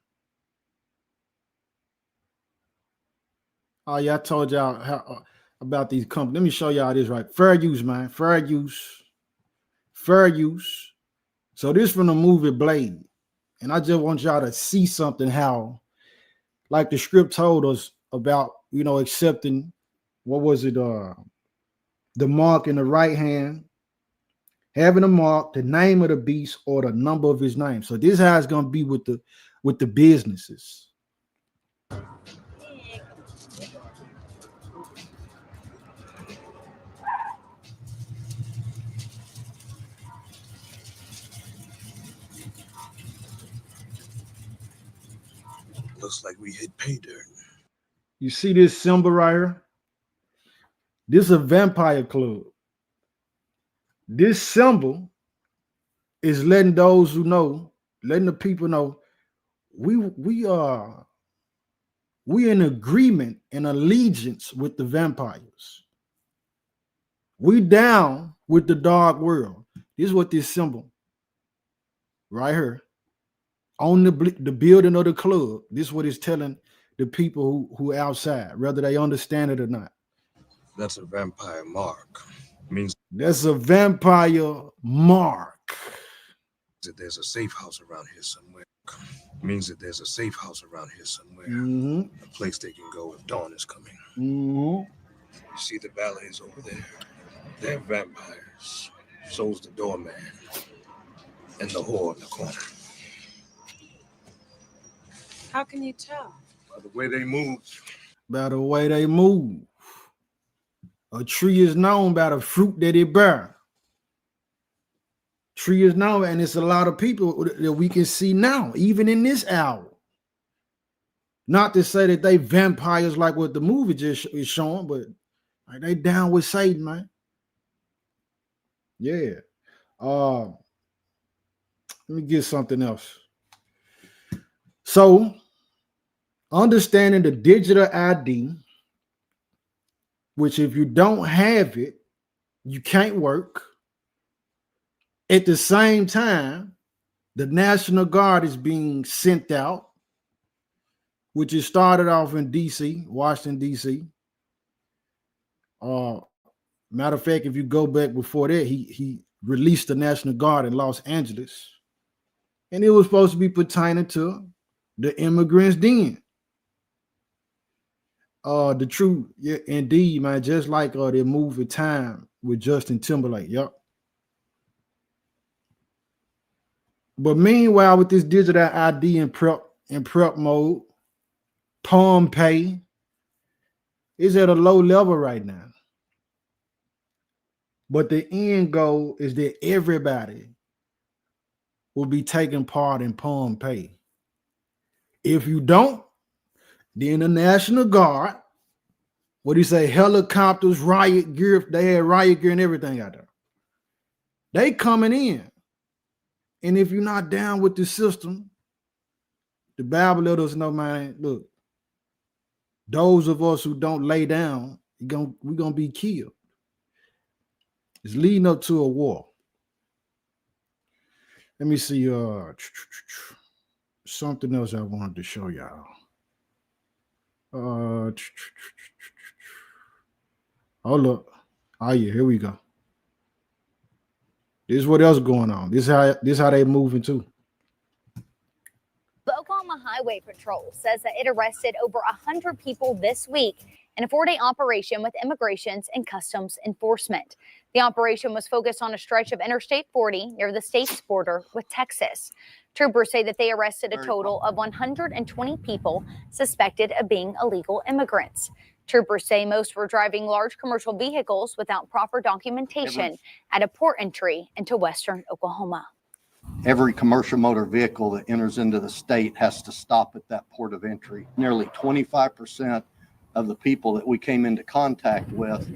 Oh, yeah, I told y'all about these companies. Let me show y'all this right. Fair use, man. Fair use. Fair use. So this from the movie Blade. And I just want y'all to see something how, like the script told us about, accepting, what was it? The mark in the right hand, having a mark, the name of the beast, or the number of his name. So this is how it's going to be with the businesses. Looks like we hit pay dirt. You see this symbol right here? This is a vampire club. This symbol is letting those who know, letting the people know we are in agreement and allegiance with the vampires. We down with the dark world. This is what this symbol right here on the building of the club. This is what it's telling the people who outside, whether they understand it or not. That's a vampire mark. Means that's a vampire mark. That there's a safe house around here somewhere. Means that there's a safe house around here somewhere. Mm-hmm. A place they can go if dawn is coming. Mm-hmm. You see the valets over there? They're vampires. So's the doorman. And the whore in the corner. How can you tell? By the way they move. By the way they move. A tree is known by the fruit that it bears. Tree is known, and it's a lot of people that we can see now, even in this hour. Not to say that they vampires like what the movie just is showing, but like, they down with Satan, man. Yeah. Let me get something else. So, understanding the digital ID, which if you don't have it, you can't work. At the same time, the National Guard is being sent out, which is started off in D.C., Washington, D.C. Matter of fact, if you go back before that, he released the National Guard in Los Angeles, and it was supposed to be pertaining to the immigrants then. The truth, yeah, indeed, man, just like the movie Time with Justin Timberlake. Yep. But meanwhile, with this digital ID in prep mode, Palm Pay is at a low level right now. But the end goal is that everybody will be taking part in Palm Pay. If you don't, then the National Guard, what do you say, helicopters, riot gear, they had riot gear and everything out there. They coming in. And if you're not down with the system, the Bible let us know, man, look, those of us who don't lay down, we're going to be killed. It's leading up to a war. Let me see something else I wanted to show y'all. Hold up. Oh yeah, here we go. This is what else going on. This is how they moving too. The Oklahoma Highway Patrol says that it arrested over 100 people this week in a 4-day operation with Immigrations and Customs Enforcement. The operation was focused on a stretch of Interstate 40 near the state's border with Texas. Troopers say that they arrested a total of 120 people suspected of being illegal immigrants. Troopers say most were driving large commercial vehicles without proper documentation at a port entry into western Oklahoma. Every commercial motor vehicle that enters into the state has to stop at that port of entry. Nearly 25% of the people that we came into contact with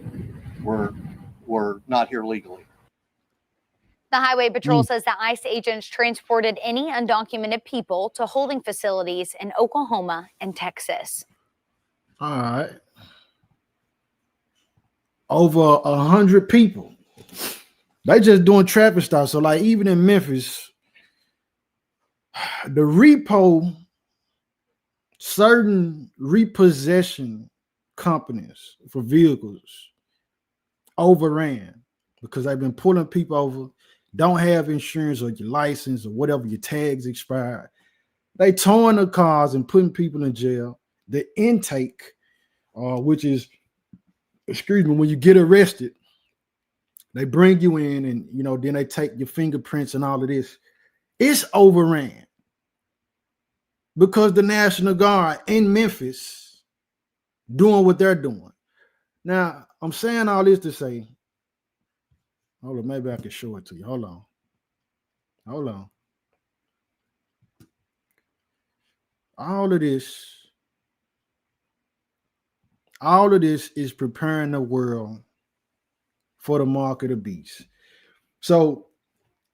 were not here legally. The Highway Patrol says that ICE agents transported any undocumented people to holding facilities in Oklahoma and Texas. All right. Over 100 people. They just doing traffic stops. So like even in Memphis, the certain repossession companies for vehicles overran because they've been pulling people over, don't have insurance or your license or whatever, your tags expired. They towing the cars and putting people in jail. The intake, which is, when you get arrested, they bring you in and, then they take your fingerprints and all of this. It's overran because the National Guard in Memphis doing what they're doing. Now, I'm saying all this to say, hold on, maybe I can show it to you. Hold on. All of this is preparing the world for the mark of the beast. So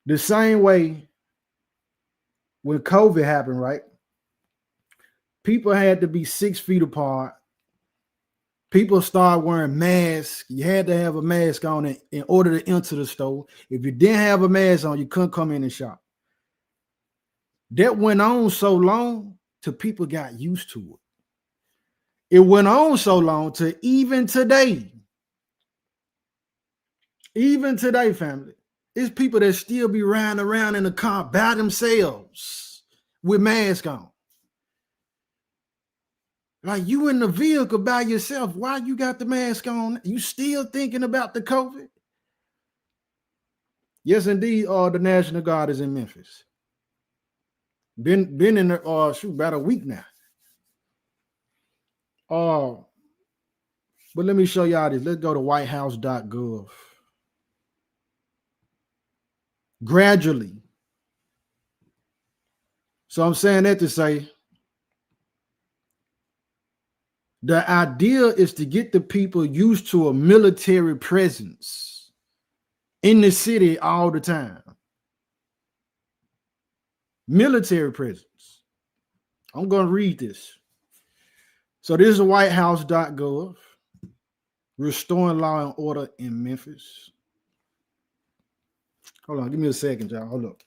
the same way when COVID happened, right? People had to be 6 feet apart. People started wearing masks. You had to have a mask on in order to enter the store. If you didn't have a mask on, you couldn't come in and shop. That went on so long till people got used to it. It went on so long to even today, family, it's people that still be riding around in the car by themselves with masks on. Like you in the vehicle by yourself. Why you got the mask on? You still thinking about the COVID? Yes, indeed. The National Guard is in Memphis. Been in there about a week now. But let me show y'all this. Let's go to whitehouse.gov. Gradually. So I'm saying that to say the idea is to get the people used to a military presence in the city all the time. military presence. I'm going to read this. So this is whitehouse.gov, restoring law and order in Memphis. Hold on, give me a second, y'all. Hold up.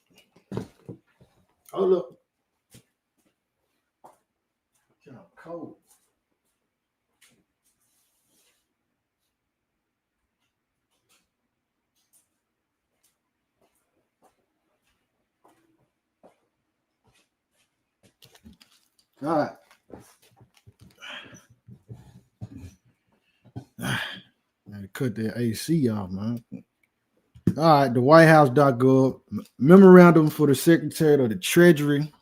Hold up. Cold. All right. I cut the AC off, man. All right, the whitehouse.gov memorandum for the Secretary of the Treasury,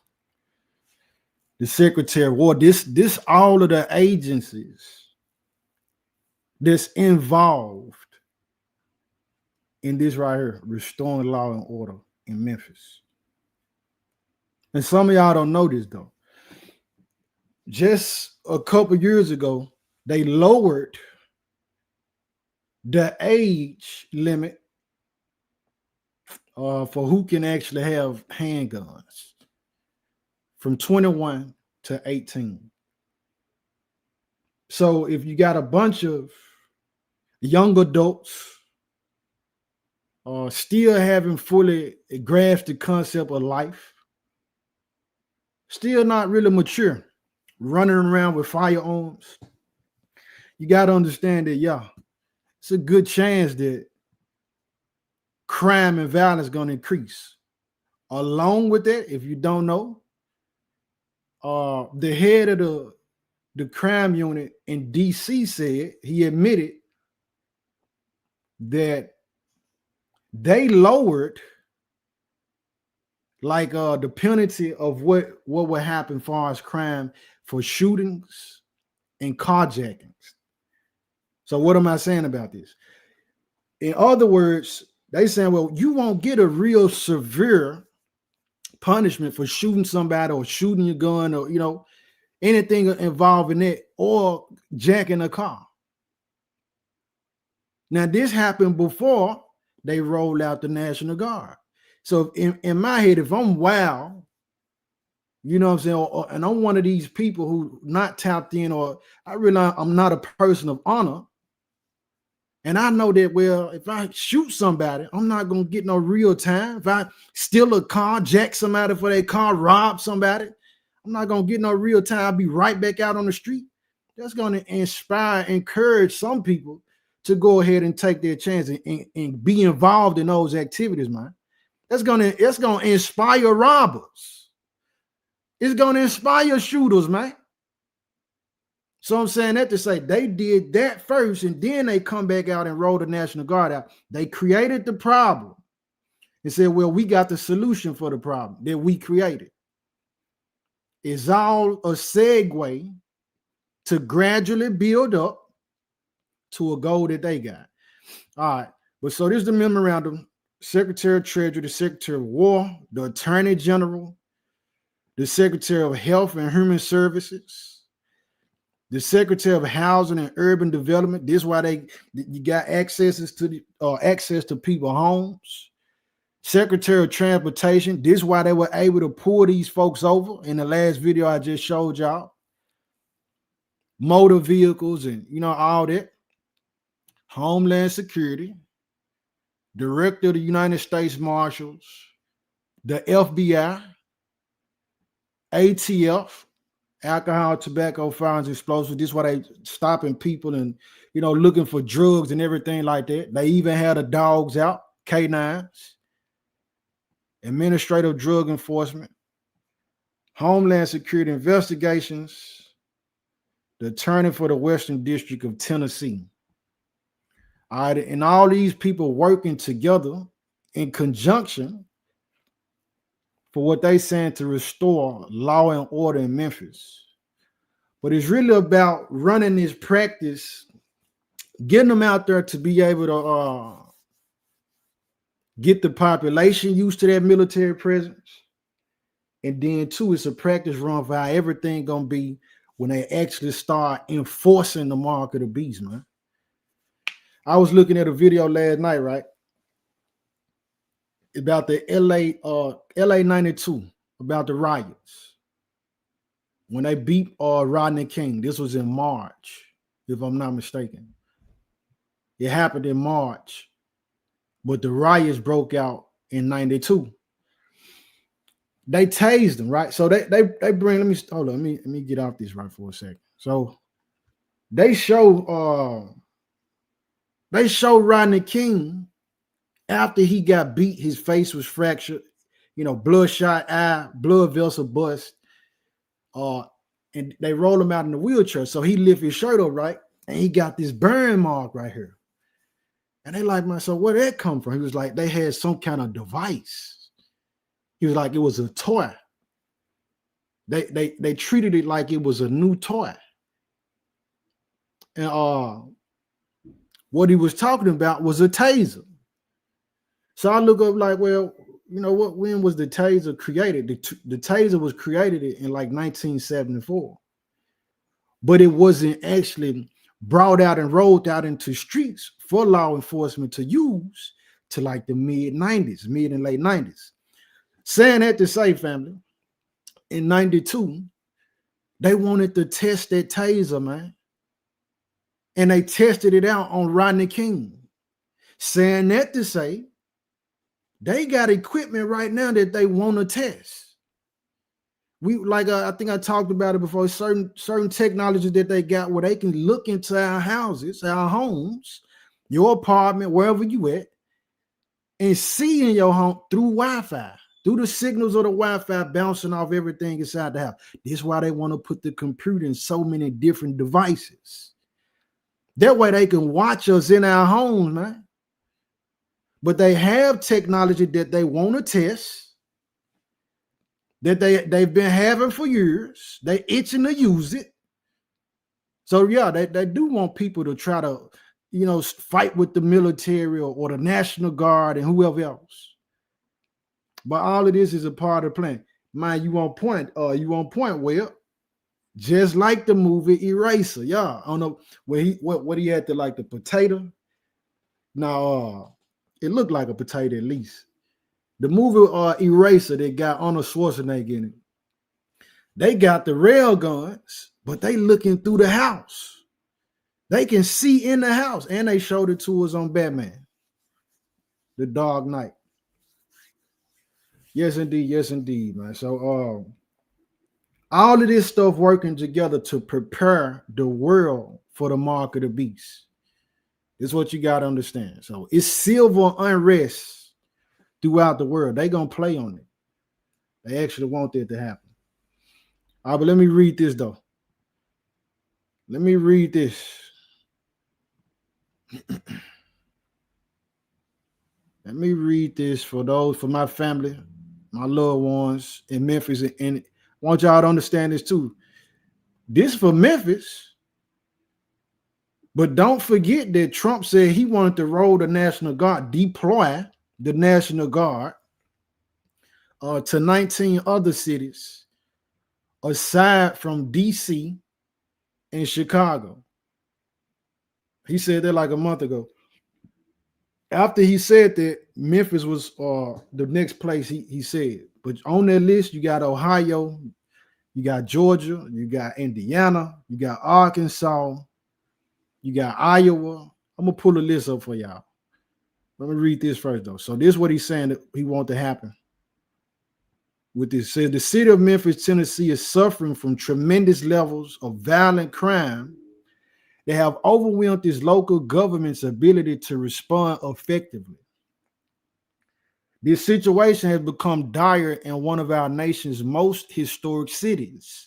the Secretary of War. This all of the agencies that's involved in this right here, restoring law and order in Memphis. And some of y'all don't know this though. Just a couple years ago, they lowered the age limit for who can actually have handguns from 21 to 18. So if you got a bunch of young adults still haven't fully grasped the concept of life, still not really mature, running around with firearms, you got to understand that, yeah, it's a good chance that crime and violence is going to increase. Along with that, if you don't know, the head of the crime unit in DC said, he admitted that they lowered like the penalty of what would happen as far as crime for shootings and carjackings. So what am I saying about this? In other words, they saying, well, you won't get a real severe punishment for shooting somebody or shooting your gun or, anything involving it or jacking a car. Now, this happened before they rolled out the National Guard. So in my head, if I'm wild, you know what I'm saying, and I'm one of these people who not tapped in, or I realize I'm not a person of honor, and I know that, well, if I shoot somebody, I'm not going to get no real time. If I steal a car, jack somebody for their car, rob somebody, I'm not going to get no real time. I'll be right back out on the street. That's going to encourage some people to go ahead and take their chance and be involved in those activities, man. It's going to inspire robbers. It's going to inspire shooters, man. So I'm saying that to say they did that first, and then they come back out and roll the National Guard out. They created the problem and said, well, we got the solution for the problem that we created. It's all a segue to gradually build up to a goal that they got. All right. But so this is the memorandum. Secretary of Treasury, the Secretary of War, the Attorney General, the Secretary of Health and Human Services, the Secretary of Housing and Urban Development. This is why you got access to people's homes. Secretary of Transportation. This is why they were able to pull these folks over in the last video I just showed y'all. Motor vehicles and all that. Homeland Security, Director of the United States Marshals, the FBI, ATF, alcohol, tobacco, firearms, explosives. This is why they stopping people and looking for drugs and everything like that. They even had the dogs out, K9s, Administrative Drug Enforcement, Homeland Security Investigations, the Attorney for the Western District of Tennessee. All right, and all these people working together in conjunction for what they saying to restore law and order in Memphis. But it's really about running this practice, getting them out there to be able to get the population used to that military presence. And then too, it's a practice run for how everything gonna be when they actually start enforcing the mark of the beast, man. I was looking at a video last night, right? About the LA 92. about the riots when they beat Rodney King. This was in March, if I'm not mistaken. It happened in March, but the riots broke out in 92. They tased him, right? So they bring, let me get off this right for a second. So they show Rodney King after he got beat, his face was fractured, bloodshot eye, blood vessel bust. And they roll him out in the wheelchair. So he lift his shirt up, right? And he got this burn mark right here. And they like, man, so where did that come from? He was like, they had some kind of device. He was like, it was a toy. They treated it like it was a new toy. And what he was talking about was a taser. So I look up like, well, you know what? When was the taser created? The taser was created in like 1974, but it wasn't actually brought out and rolled out into streets for law enforcement to use to like the mid and late 90s. Saying that to say, family, in 92, they wanted to test that taser, man. And they tested it out on Rodney King. Saying that to say, they got equipment right now that they want to test. I think I talked about it before, certain technology that they got where they can look into our houses, our homes, your apartment, wherever you at, and see in your home through Wi-Fi, through the signals of the Wi-Fi bouncing off everything inside the house. This is why they want to put the computer in so many different devices. That way they can watch us in our homes, man. But they have technology that they want to test, that they've been having for years. They itching to use it. So yeah, they do want people to try to, fight with the military or the National Guard and whoever else. But all of this is a part of the plan. Man, you on point, well, just like the movie Eraser. Yeah, I don't know what he had to like the potato. Now, it looked like a potato at least. The movie Eraser, they got Arnold Schwarzenegger in it. They got the rail guns, but they looking through the house. They can see in the house, and they showed it to us on Batman, The Dark Knight. Yes, indeed, man. So all of this stuff working together to prepare the world for the mark of the beast. Is what you got to understand. So it's civil unrest throughout the world. They're going to play on it. They actually want that to happen. All right, but let me read this, though. Let me read this. Let me read this for my family, my loved ones in Memphis. And I want y'all to understand this, too. This for Memphis. But don't forget that Trump said he wanted to roll the National Guard, deploy the National Guard to 19 other cities aside from D.C. and Chicago. He said that like a month ago. After he said that, Memphis was the next place he said. But on that list, you got Ohio, you got Georgia, you got Indiana, you got Arkansas, you got Iowa. I'm going to pull a list up for y'all. Let me read this first, though. So this is what he's saying that he wants to happen. With this, says the city of Memphis, Tennessee is suffering from tremendous levels of violent crime that have overwhelmed its local government's ability to respond effectively. This situation has become dire in one of our nation's most historic cities.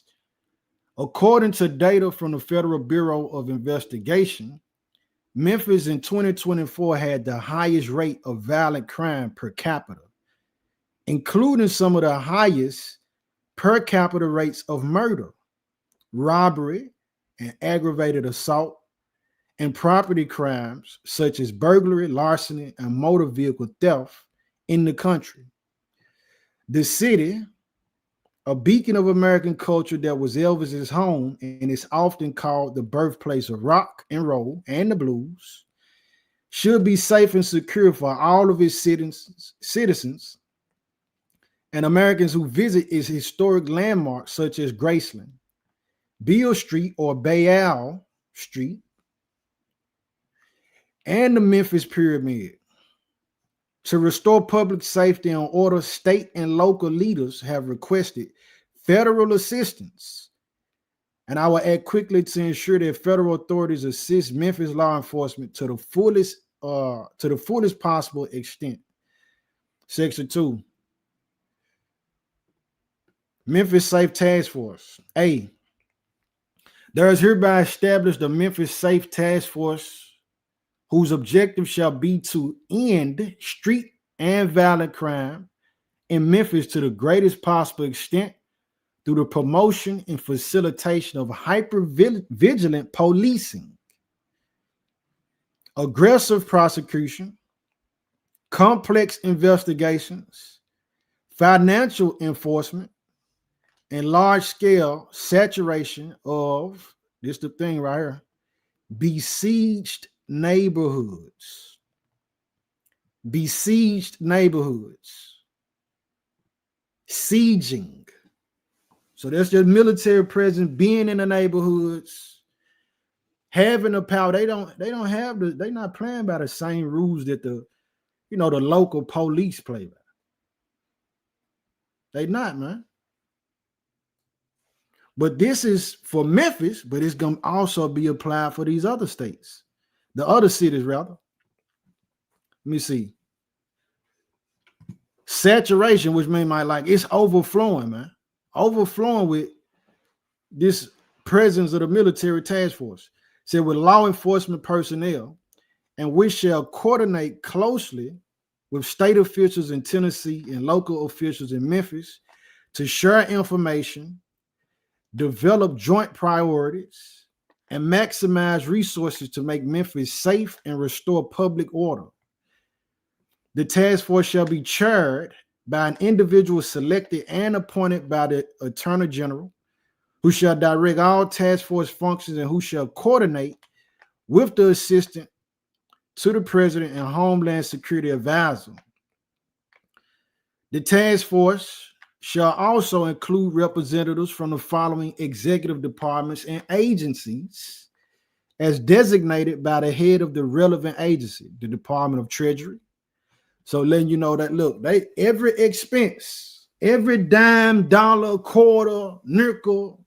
According to data from the Federal Bureau of Investigation, Memphis in 2024 had the highest rate of violent crime per capita, including some of the highest per capita rates of murder, robbery, and aggravated assault, and property crimes such as burglary, larceny, and motor vehicle theft in the country. The city, a beacon of American culture that was Elvis's home and is often called the birthplace of rock and roll and the blues, should be safe and secure for all of its citizens and Americans who visit its historic landmarks such as Graceland, Beale Street or Bayal Street, and the Memphis Pyramid. To restore public safety and order, state and local leaders have requested federal assistance. And I will act quickly to ensure that federal authorities assist Memphis law enforcement to the fullest possible extent. Section 2. Memphis Safe Task Force. A. There is hereby established a Memphis Safe Task Force whose objective shall be to end street and violent crime in Memphis to the greatest possible extent through the promotion and facilitation of hyper-vigilant policing, aggressive prosecution, complex investigations, financial enforcement, and large-scale saturation of, this the thing right here, besieged neighborhoods. Besieged neighborhoods. Sieging. So that's just military presence being in the neighborhoods, having the power. They're not playing by the same rules that the local police play by. They not, man. But this is for Memphis, but it's going to also be applied for these other states, the other cities, rather. Let me see. Saturation, which means it's overflowing, man. Overflowing with this presence of the military task force. Said with law enforcement personnel, and which shall coordinate closely with state officials in Tennessee and local officials in Memphis to share information, develop joint priorities, and maximize resources to make Memphis safe and restore public order. The task force shall be chaired by an individual selected and appointed by the Attorney General, who shall direct all task force functions and who shall coordinate with the assistant to the President and Homeland Security Advisor. The task force shall also include representatives from the following executive departments and agencies as designated by the head of the relevant agency, the Department of Treasury. So letting you know that, look, every expense, every dime, dollar, quarter, nickel,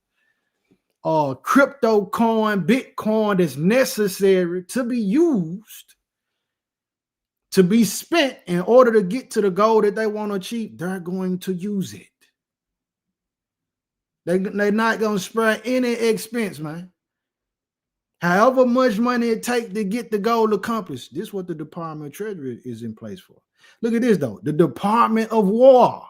crypto coin, Bitcoin that's necessary to be used, to be spent in order to get to the goal that they want to achieve, they're going to use it. They're not going to spare any expense, man. However much money it takes to get the goal accomplished, this is what the Department of Treasury is in place for. Look at this, though. The Department of War.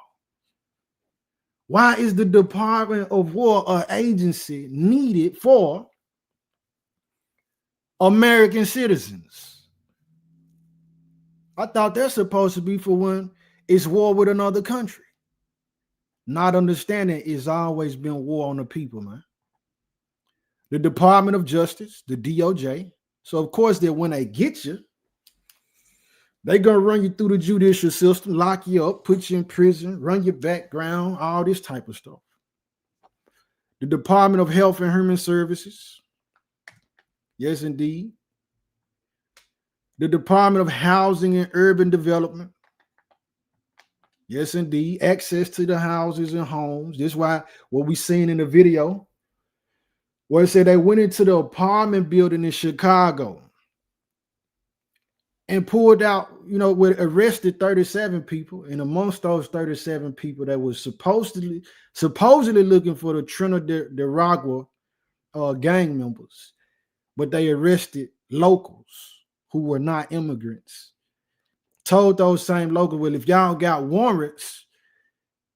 Why is the Department of War an agency needed for American citizens? I thought that's supposed to be for when it's war with another country. Not understanding it's always been war on the people, man. The Department of Justice, the DOJ. So, of course, that when they get you, they're going to run you through the judicial system, lock you up, put you in prison, run your background, all this type of stuff. The Department of Health and Human Services. Yes, indeed. The Department of Housing and Urban Development. Yes, indeed. Access to the houses and homes. This is why what we seen in the video, where it said they went into the apartment building in Chicago and pulled out, arrested 37 people. And amongst those 37 people that was supposedly looking for the Trinidad gang members, but they arrested locals who were not immigrants. Told those same locals, well, if y'all got warrants,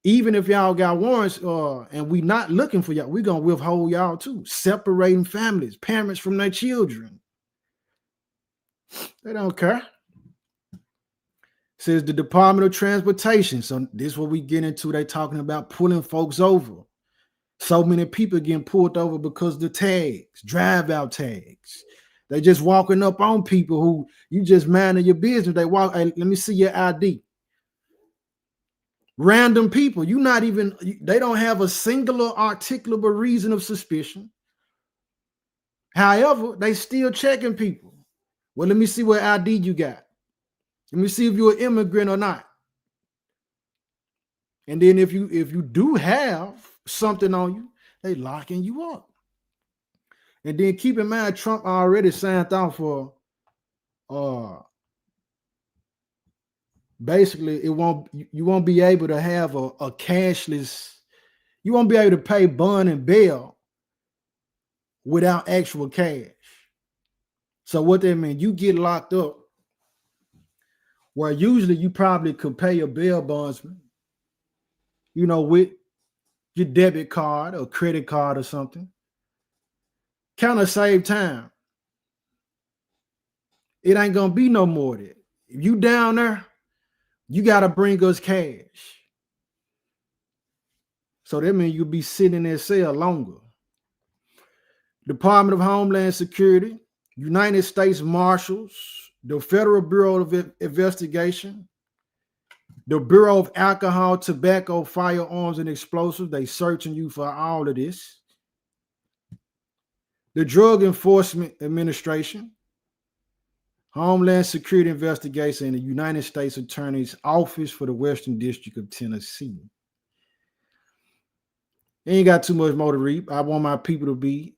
even if y'all got warrants, and we not looking for y'all, we're going to withhold y'all too. Separating families, parents from their children. They don't care. Says the Department of Transportation. So this is what we get into. They talking about pulling folks over. So many people getting pulled over because the tags, drive-out tags. They just walking up on people who you just minding your business. They walk, hey, let me see your ID. Random people. They don't have a singular articulable reason of suspicion. However, they still checking people. Well, let me see what ID you got. Let me see if you're an immigrant or not. And then if you do have something on you, they locking you up. And then keep in mind, Trump already signed off for basically you won't be able to have a cashless, you won't be able to pay bond and bail without actual cash. So what that means, you get locked up where usually you probably could pay your bail bondsman, with your debit card or credit card or something. Kind of save time. It ain't gonna be no more of that. If you down there, you gotta bring us cash. So that means you'll be sitting in that cell longer. Department of Homeland Security, United States Marshals, the Federal Bureau of Investigation, the Bureau of Alcohol, Tobacco, Firearms, and Explosives, they searching you for all of this. The Drug Enforcement Administration, Homeland Security Investigation, and the United States Attorney's Office for the Western District of Tennessee. Ain't got too much more to read. I want my people to be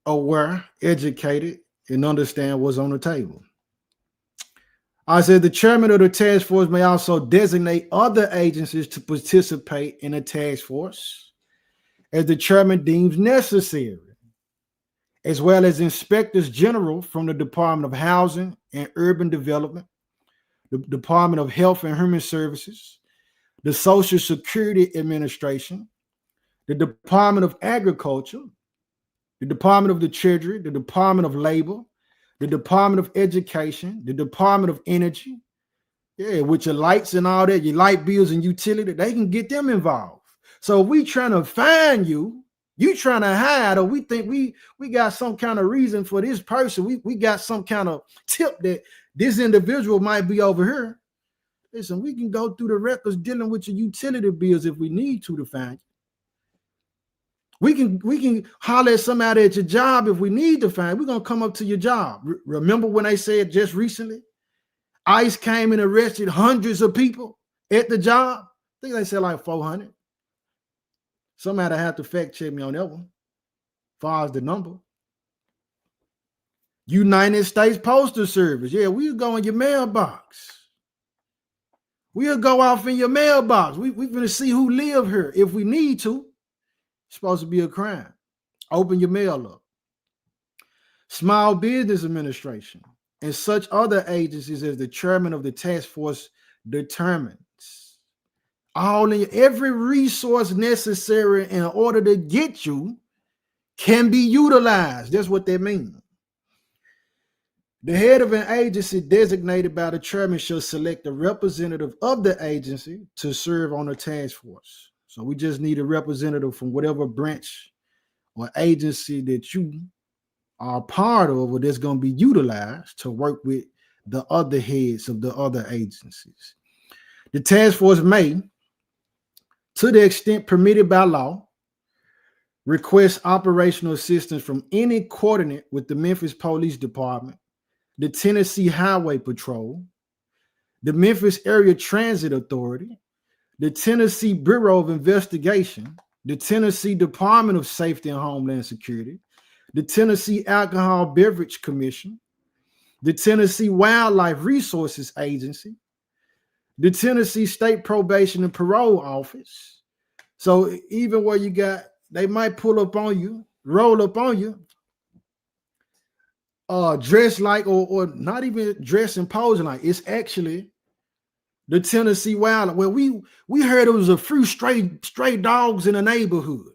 aware, educated, and understand what's on the table. I said the chairman of the task force may also designate other agencies to participate in the task force as the chairman deems necessary, as well as inspectors general from the Department of Housing and Urban Development, the Department of Health and Human Services, the Social Security Administration, the Department of Agriculture, the Department of the Treasury, the Department of Labor, the Department of Education, the Department of Energy, with your lights and all that, your light bills and utility, they can get them involved. So we trying to find you trying to hide, or we think we got some kind of reason for this person. We got some kind of tip that this individual might be over here. Listen, we can go through the records dealing with your utility bills if we need to find you. We can holler at somebody at your job if we need to find. We're gonna come up to your job. Remember when they said just recently, ICE came and arrested hundreds of people at the job? I think they said like 400. Somebody have to fact check me on that one, as far as the number. United States Postal Service. Yeah, we'll go in your mailbox. We'll go off in your mailbox. We're going to see who live here if we need to. It's supposed to be a crime. Open your mail up. Small Business Administration and such other agencies as the chairman of the task force determines. Every resource necessary in order to get you can be utilized. That's what that means. The head of an agency designated by the chairman shall select a representative of the agency to serve on the task force. So we just need a representative from whatever branch or agency that you are part of or that's going to be utilized to work with the other heads of the other agencies. The task force may, to the extent permitted by law, request operational assistance from any coordinate with the Memphis Police Department, the Tennessee Highway Patrol, the Memphis Area Transit Authority, the Tennessee Bureau of Investigation, the Tennessee Department of Safety and Homeland Security, the Tennessee Alcohol Beverage Commission, the Tennessee Wildlife Resources Agency, the Tennessee State Probation and Parole Office. So even where you got, they might pull up on you, roll up on you, dress like, or not even dress and posing like. It's actually the Tennessee Wildlife. Well, we heard it was a few stray dogs in the neighborhood.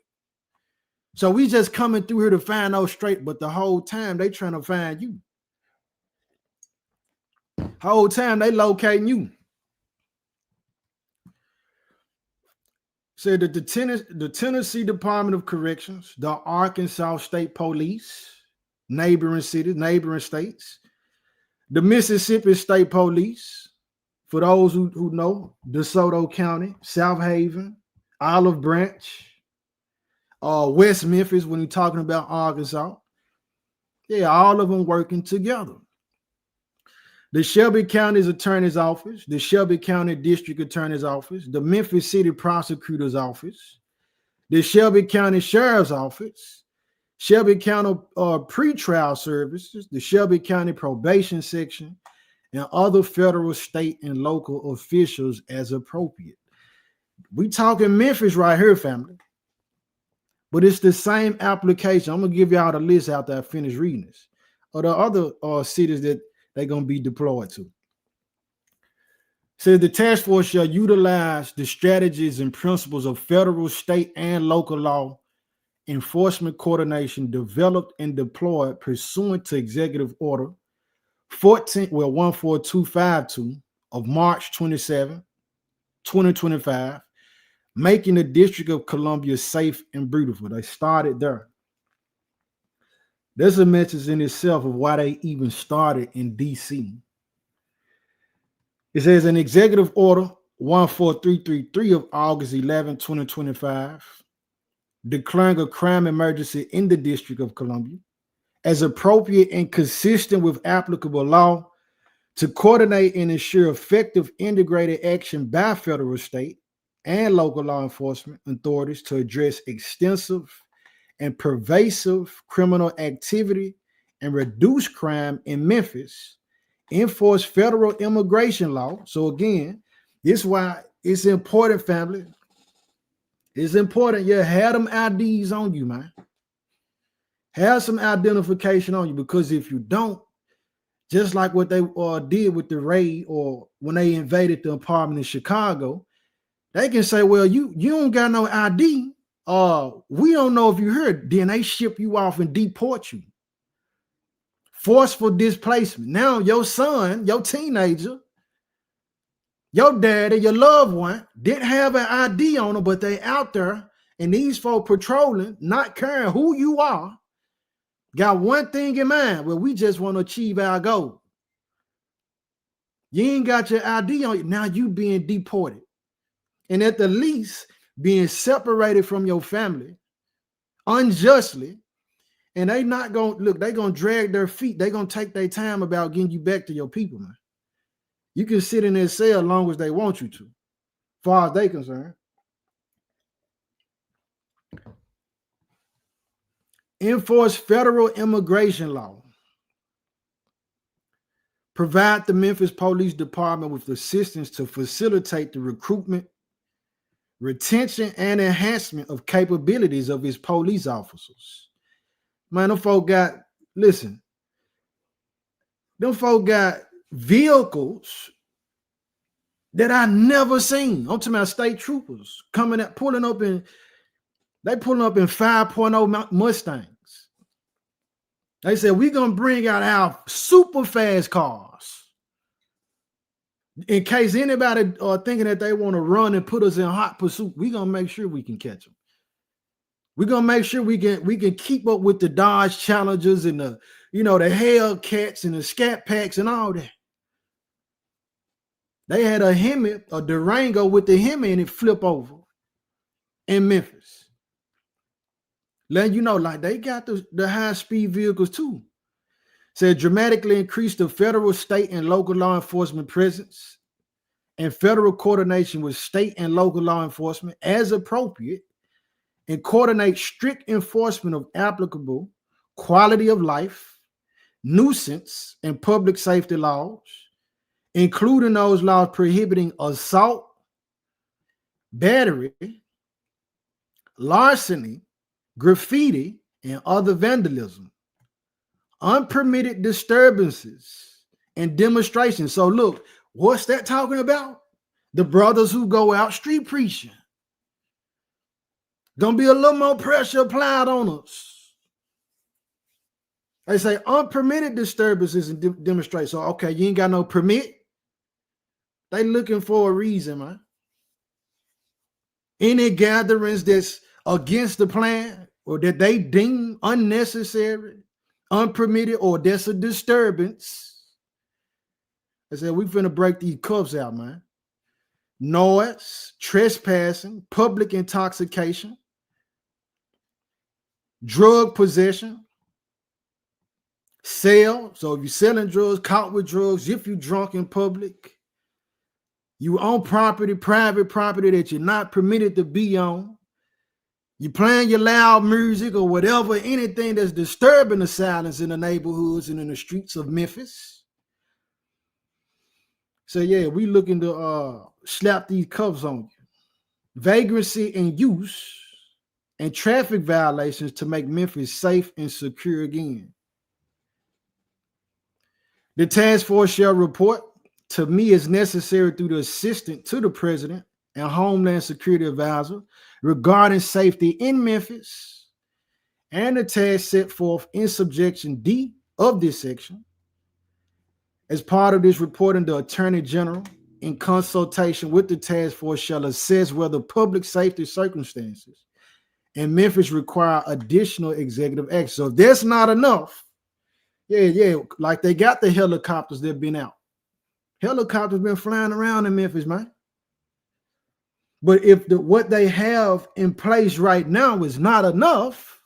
So we just coming through here to find those stray, but the whole time they trying to find you. Whole time they locating you. Said that the Tennessee Department of Corrections, the Arkansas State Police, neighboring cities, neighboring states, the Mississippi State Police, For those who know, DeSoto County, South Haven, Olive Branch, West Memphis, when you're talking about Arkansas. Yeah, all of them working together. The Shelby County's Attorney's Office, the Shelby County District Attorney's Office, the Memphis City Prosecutor's Office, the Shelby County Sheriff's Office, Shelby County Pretrial Services, the Shelby County Probation Section, and other federal, state, and local officials as appropriate. We talking Memphis right here, family. But it's the same application. I'm going to give y'all the list after I finish reading this. Or the other cities that they're going to be deployed to. It says the task force shall utilize the strategies and principles of federal, state, and local law enforcement coordination developed and deployed pursuant to Executive Order 14252 of March 27, 2025, making the District of Columbia safe and beautiful. They started there. There's a message in itself of why they even started in D.C. It says an Executive Order 14333 of August 11, 2025, declaring a crime emergency in the District of Columbia as appropriate and consistent with applicable law to coordinate and ensure effective integrated action by federal, state, and local law enforcement authorities to address extensive and pervasive criminal activity and reduce crime in Memphis, enforce federal immigration law. So again, this is why it's important, family. It's important you have them IDs on you, man. Have some identification on you, because if you don't, just like what they did with the raid or when they invaded the apartment in Chicago, they can say, well, you don't got no ID. We don't know if you heard. Then they ship you off and deport you. Forceful displacement. Now your son, your teenager, your daddy, your loved one didn't have an ID on them, but they out there and these folk patrolling, not caring who you are, got one thing in mind. Well, we just want to achieve our goal. You ain't got your ID on you. Now you being deported. And at the least, being separated from your family unjustly. And they not going to look, they going to drag their feet. They going to take their time about getting you back to your people, man. You can sit in their cell as long as they want you to, as far as they concerned. Enforce federal immigration law. Provide the Memphis Police Department with assistance to facilitate the recruitment, retention, and enhancement of capabilities of its police officers. Man, them folk got, listen, them folk got vehicles that I never seen. I'm talking about state troopers coming at, pulling up in 5.0 Mustangs. They said, we're going to bring out our super fast cars. In case anybody thinking that they want to run and put us in hot pursuit, we're going to make sure we can catch them. We're going to make sure we can keep up with the Dodge Challengers and the Hellcats and the Scat Packs and all that. They had a Hemi, a Durango with the Hemi, and it flip over in Memphis. Letting you know, like, they got the high-speed vehicles too. Said dramatically increase the federal, state, and local law enforcement presence and federal coordination with state and local law enforcement as appropriate, and coordinate strict enforcement of applicable quality of life, nuisance, and public safety laws, including those laws prohibiting assault, battery, larceny, graffiti, and other vandalism, unpermitted disturbances, and demonstrations. So look, what's that talking about? The brothers who go out street preaching. Gonna be a little more pressure applied on us. They say unpermitted disturbances and demonstrations. So, okay, you ain't got no permit. They looking for a reason, man. Any gatherings that's against the plan or that they deem unnecessary, unpermitted, or that's a disturbance, They said, we finna break these cuffs out, man. Noise, trespassing, public intoxication, drug possession, sale. So if you're selling drugs, caught with drugs, if you're drunk in public, you own property, private property that you're not permitted to be on, you playing your loud music or whatever, anything that's disturbing the silence in the neighborhoods and in the streets of Memphis. So yeah, we looking to slap these cuffs on you. Vagrancy and use and traffic violations to make Memphis safe and secure again. The task force shall report to me as necessary through the assistant to the president and Homeland Security advisor regarding safety in Memphis, and the task set forth in subjection D of this section. As part of this reporting, the Attorney General, in consultation with the task force, shall assess whether public safety circumstances in Memphis require additional executive action. So if that's not enough, like they got the helicopters that been out. Helicopters been flying around in Memphis, man. But if what they have in place right now is not enough,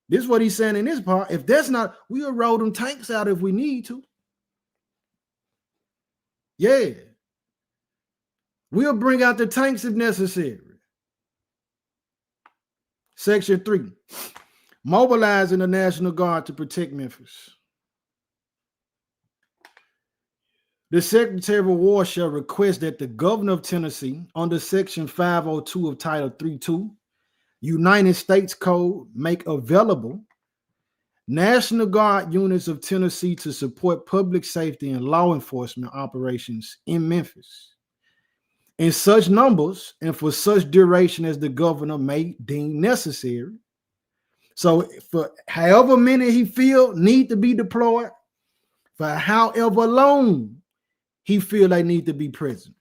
this is what he's saying in this part. If that's not, we'll roll them tanks out if we need to. Yeah. We'll bring out the tanks if necessary. Section 3, mobilizing the National Guard to protect Memphis. The Secretary of War shall request that the governor of Tennessee, under Section 502 of Title 3.2, United States Code, make available National Guard units of Tennessee to support public safety and law enforcement operations in Memphis in such numbers and for such duration as the governor may deem necessary. So for however many he feel need to be deployed, for however long he feel they need to be present.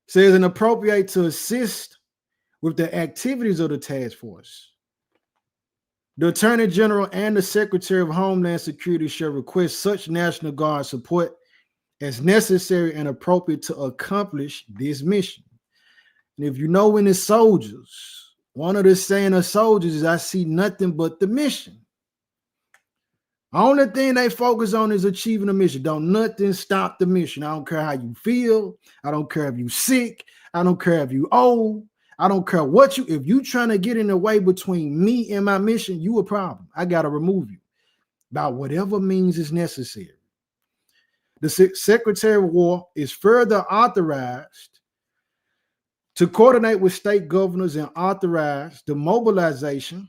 Says and appropriate to assist with the activities of the task force. The Attorney General and the Secretary of Homeland Security shall request such National Guard support as necessary and appropriate to accomplish this mission. And if you know, when it's soldiers, one of the saying of soldiers is, I see nothing but the mission. Only thing they focus on is achieving the mission. Don't nothing stop the mission. I don't care how you feel. I don't care if you sick. I don't care if you old. I don't care what you, if you trying to get in the way between me and my mission, you a problem. I got to remove you by whatever means is necessary. The Secretary of War is further authorized to coordinate with state governors and authorize the mobilization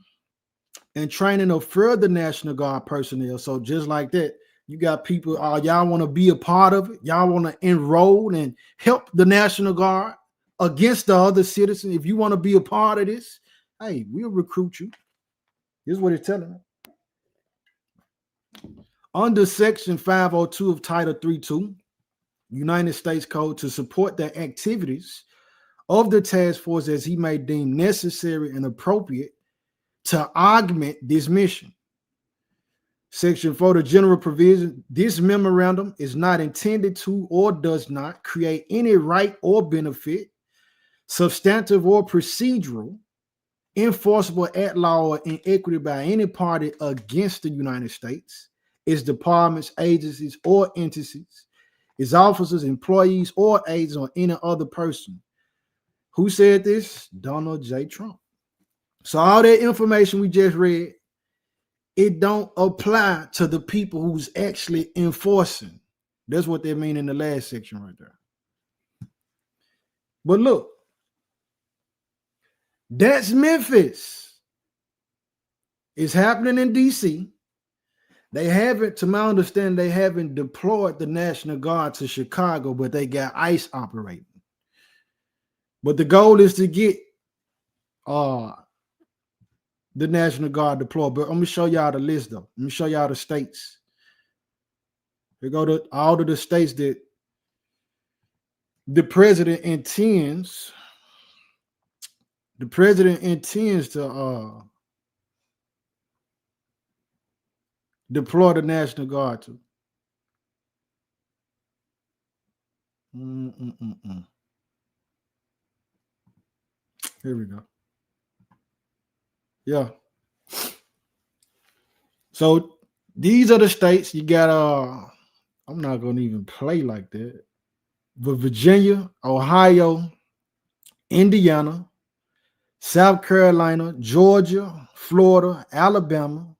and training of further National Guard personnel. So just like that, you got people, y'all want to be a part of it. Y'all want to enroll and help the National Guard against the other citizens. If you want to be a part of this, hey, we'll recruit you. Here's what it's telling me. Under Section 502 of Title 3.2, United States Code, to support the activities of the task force as he may deem necessary and appropriate to augment this mission. Section 4, the general provision, this memorandum is not intended to or does not create any right or benefit, substantive or procedural, enforceable at law or in equity by any party against the United States, its departments, agencies, or entities, its officers, employees, or agents, or any other person. Who said this? Donald J. Trump. So all that information we just read, it don't apply to the people who's actually enforcing. That's what they mean in the last section right there. But look, that's Memphis. It's happening in DC. They haven't, to my understanding, they haven't deployed the National Guard to Chicago, but they got ICE operating. But the goal is to get the National Guard deployed. But let me show y'all the list, though. Let me show y'all the states. We go to all of the states that the president intends to deploy the National Guard to. Here we go. Yeah. So these are the states you got. I'm not gonna even play like that. But Virginia, Ohio, Indiana, South Carolina, Georgia, Florida, Alabama,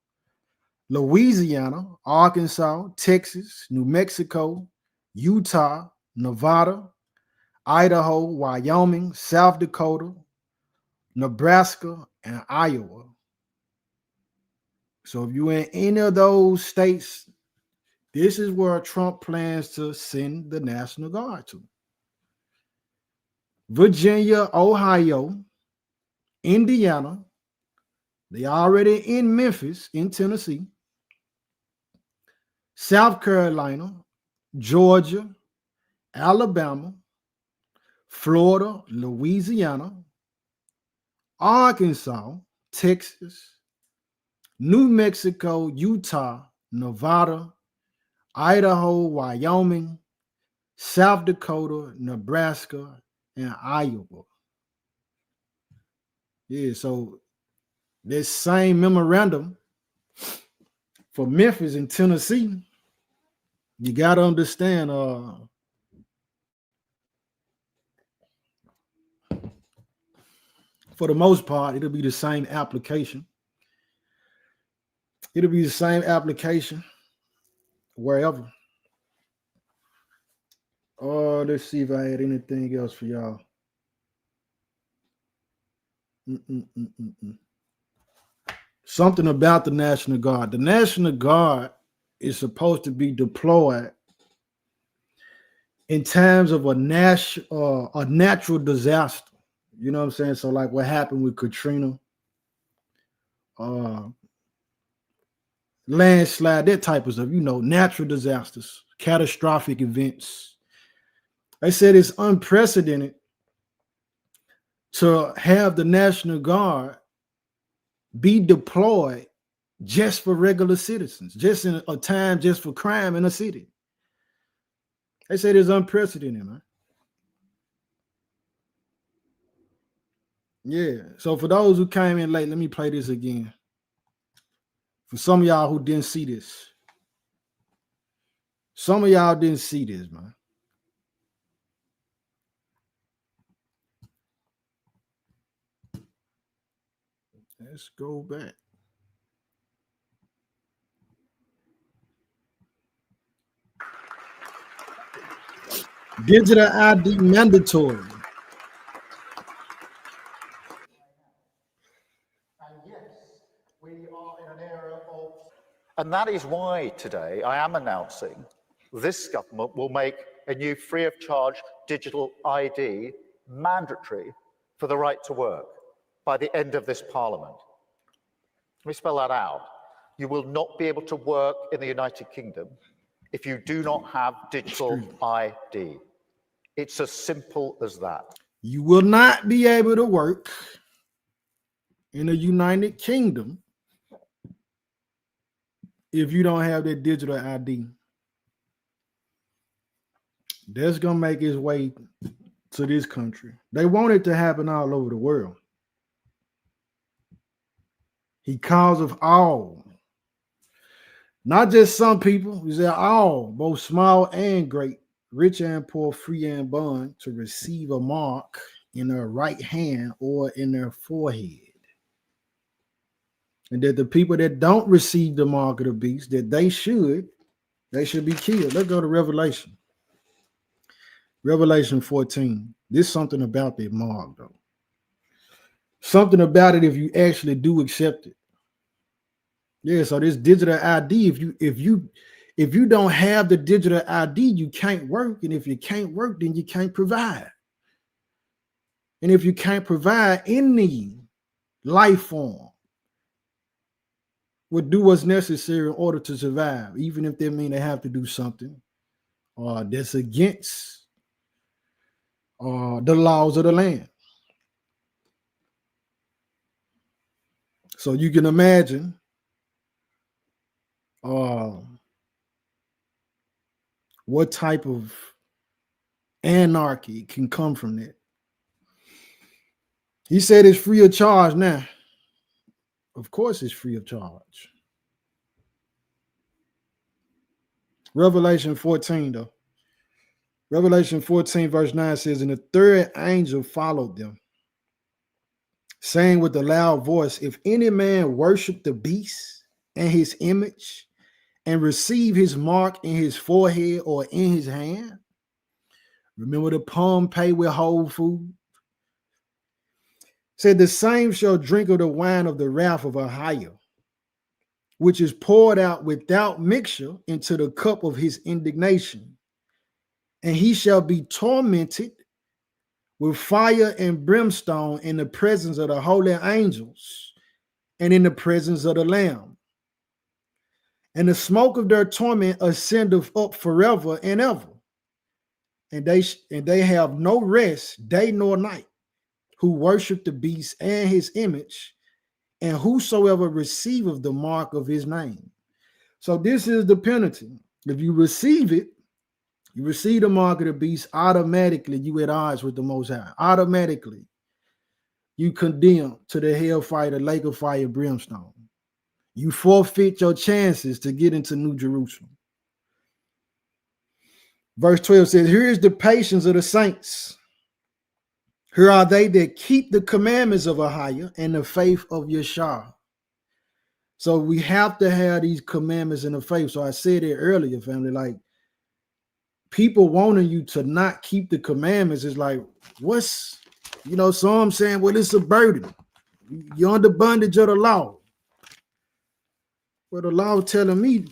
Louisiana, Arkansas, Texas, New Mexico, Utah, Nevada, Idaho, Wyoming, South Dakota, Nebraska, and Iowa. So if you're in any of those states, this is where Trump plans to send the National Guard to. Virginia, Ohio, Indiana, they already in Memphis, in Tennessee, South Carolina, Georgia, Alabama, Florida, Louisiana, Arkansas, Texas, New Mexico, Utah, Nevada, Idaho, Wyoming, South Dakota, Nebraska, and Iowa. Yeah, so this same memorandum for Memphis and Tennessee, you got to understand, for the most part, it'll be the same application. It'll be the same application wherever. Let's see if I had anything else for y'all. Something about the National Guard. The National Guard is supposed to be deployed in times of a natural disaster. You know what I'm saying? So like what happened with Katrina, landslide, that type of stuff, you know, natural disasters, catastrophic events. They said it's unprecedented to have the National Guard be deployed just for regular citizens, just in a time just for crime in a city. They said it's unprecedented, man. Yeah. So for those who came in late, let me play this again. For some of y'all who didn't see this. Some of y'all didn't see this, man. Let's go back. Digital ID mandatory. And that is why today I am announcing this government will make a new free of charge digital ID mandatory for the right to work by the end of this parliament. Let me spell that out. You will not be able to work in the United Kingdom if you do not have digital ID. It's as simple as that. You will not be able to work in the United Kingdom if you don't have that digital ID. That's going to make its way to this country. They want it to happen all over the world. He calls of all. Not just some people. He said all, both small and great, rich and poor, free and bond, to receive a mark in their right hand or in their forehead. And that the people that don't receive the mark of the beast, that they should be killed. Let's go to Revelation. Revelation 14. There's something about that mark, though. Something about it if you actually do accept it. Yeah, so this digital ID, if you don't have the digital ID, you can't work. And if you can't work, then you can't provide. And if you can't provide any life form, would do what's necessary in order to survive, even if they mean they have to do something that's against the laws of the land. So you can imagine what type of Anarchy can come from that. He said it's free of charge now. Of course it's free of charge. Revelation 14, though. Revelation 14, verse 9 says, and the third angel followed them, saying with a loud voice, if any man worship the beast and his image and receive his mark in his forehead or in his hand. Remember the palm pay with whole food? Said the same shall drink of the wine of the wrath of Ahiah, which is poured out without mixture into the cup of his indignation. And he shall be tormented with fire and brimstone in the presence of the holy angels and in the presence of the Lamb. And the smoke of their torment ascendeth up forever and ever. And they have no rest day nor night, who worship the beast and his image, and whosoever receiveth the mark of his name. So this is the penalty. If you receive it, you receive the mark of the beast, automatically you at odds with the Most High. Automatically, you condemn to the hellfire, the lake of fire, brimstone. You forfeit your chances to get into New Jerusalem. Verse 12 says, here is the patience of the saints. Here are they that keep the commandments of Ahiah and the faith of Yeshua. So we have to have these commandments in the faith. So I said it earlier, family, like people wanting you to not keep the commandments is like, what's, so I'm saying, well, it's a burden. You're under bondage of the law. Well, the law telling me,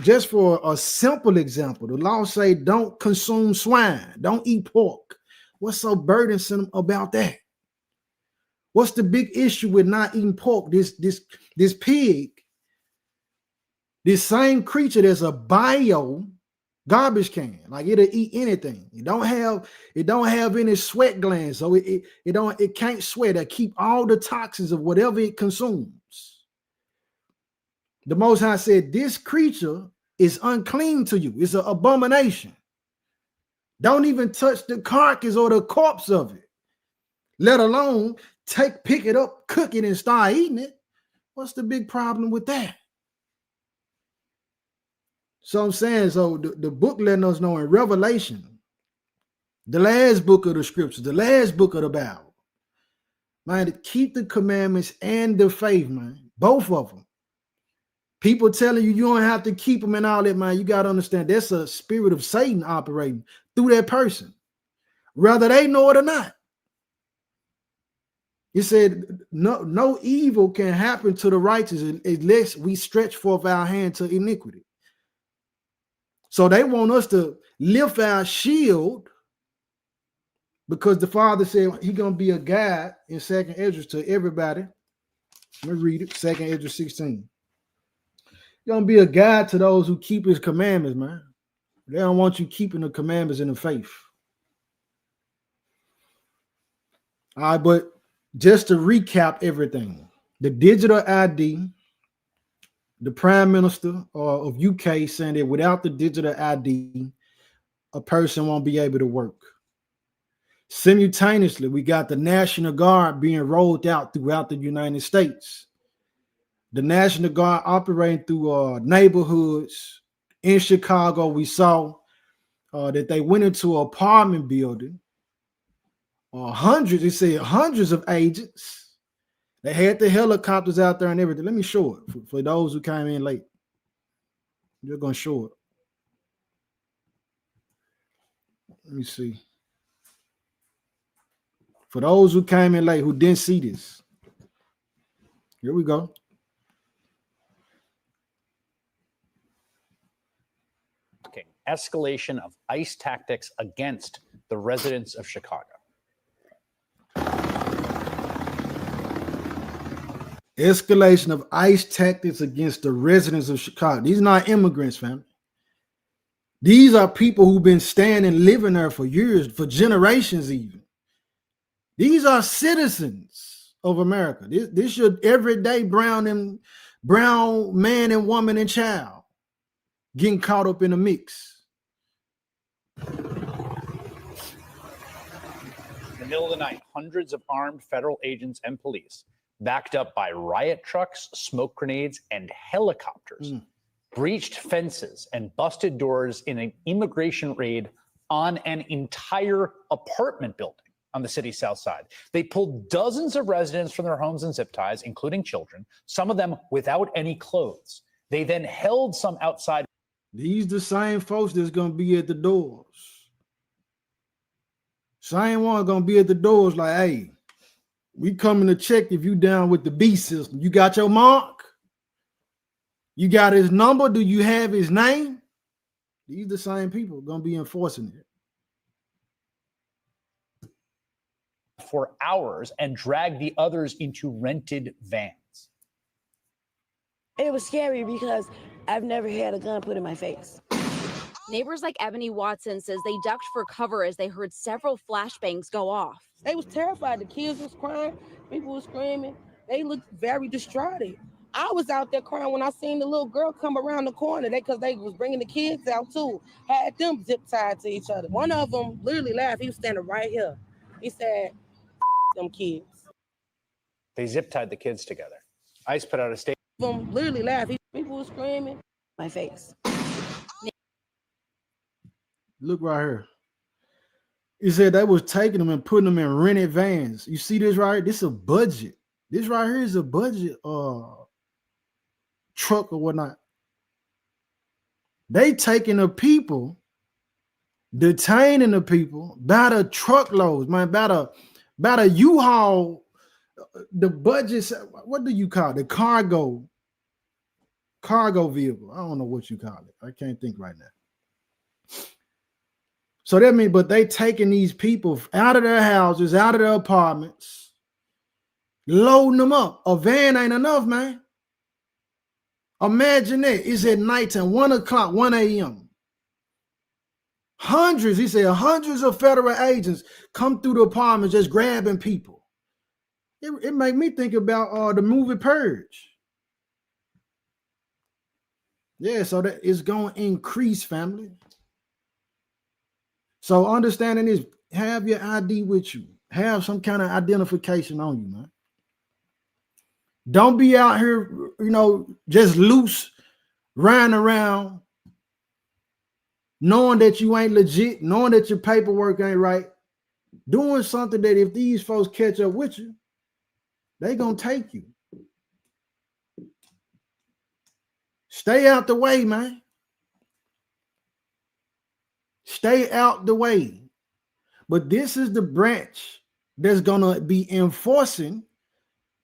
just for a simple example, the law say don't consume swine, don't eat pork. What's so burdensome about that? What's the big issue with not eating pork? This pig, this same creature that's a bio garbage can, like it'll eat anything. It don't have any sweat glands, so it can't sweat. It keep all the toxins of whatever it consumes. The Most High said, this creature is unclean to you. It's an abomination. Don't even touch the carcass or the corpse of it, let alone pick it up, cook it, and start eating it. What's the big problem with that? So I'm saying, the book letting us know in Revelation, the last book of the scriptures, the last book of the Bible, man, to keep the commandments and the faith, man, both of them. People telling you don't have to keep them and all that, man. You got to understand that's a spirit of Satan operating through that person, whether they know it or not. He said, no evil can happen to the righteous unless we stretch forth our hand to iniquity. So they want us to lift our shield because the Father said he's going to be a guide in 2nd Esdras to everybody. Let me read it, 2nd Esdras 16. Gonna be a guide to those who keep his commandments, man. They don't want you keeping the commandments in the faith. All right, but just to recap everything, the digital ID, the Prime Minister of UK saying that without the digital ID, a person won't be able to work. Simultaneously, we got the National Guard being rolled out throughout the United States. The National Guard operating through neighborhoods in Chicago. We saw that they went into an apartment building. Hundreds of agents. They had the helicopters out there and everything. Let me show it for those who came in late. You're going to show it. Let me see. For those who came in late, who didn't see this. Here we go. Escalation of ICE tactics against the residents of Chicago. Escalation of ICE tactics against the residents of Chicago. These are not immigrants, family. These are people who've been staying and living there for years, for generations even. These are citizens of America. This your everyday brown man and woman and child getting caught up in a mix. middle of the night, hundreds of armed federal agents and police, backed up by riot trucks, smoke grenades, and helicopters, breached fences and busted doors in an immigration raid on an entire apartment building on the city's south side. They pulled dozens of residents from their homes and zip ties, including children, some of them without any clothes. They then held some outside. These the same folks that's gonna be at the doors. Same one gonna be at the doors like, hey, we coming to check if you down with the B system. You got your mark? You got his number? Do you have his name? These the same people gonna be enforcing it. For hours and dragged the others into rented vans. It was scary because I've never had a gun put in my face. Neighbors like Ebony Watson says they ducked for cover as they heard several flashbangs go off. They was terrified. The kids was crying. People was screaming. They looked very distraught. I was out there crying when I seen the little girl come around the corner. Because they was bringing the kids out too. Had them zip tied to each other. One of them literally laughed. He was standing right here. He said, them kids. They zip tied the kids together. ICE put out a statement. Them literally laughed. People was screaming. My face. Look right here. He said they was taking them and putting them in rented vans. You see this right? This is a budget. This right here is a budget truck or whatnot. They taking the people, detaining the people by the truckloads, man, by the U-Haul, the budget. What do you call it? The cargo vehicle. I don't know what you call it. I can't think right now. So that means, but they taking these people out of their houses, out of their apartments, loading them up. A van ain't enough, man. Imagine that. It's at nighttime, 1 o'clock, 1 a.m. Hundreds, he said, hundreds of federal agents come through the apartments just grabbing people. It made me think about the movie Purge. Yeah, so that is going to increase, family. So understanding this, have your ID with you. Have some kind of identification on you, man. Don't be out here, just loose, riding around, knowing that you ain't legit, knowing that your paperwork ain't right, doing something that if these folks catch up with you, they gonna take you. Stay out the way, man. Stay out the way. But this is the branch that's gonna be enforcing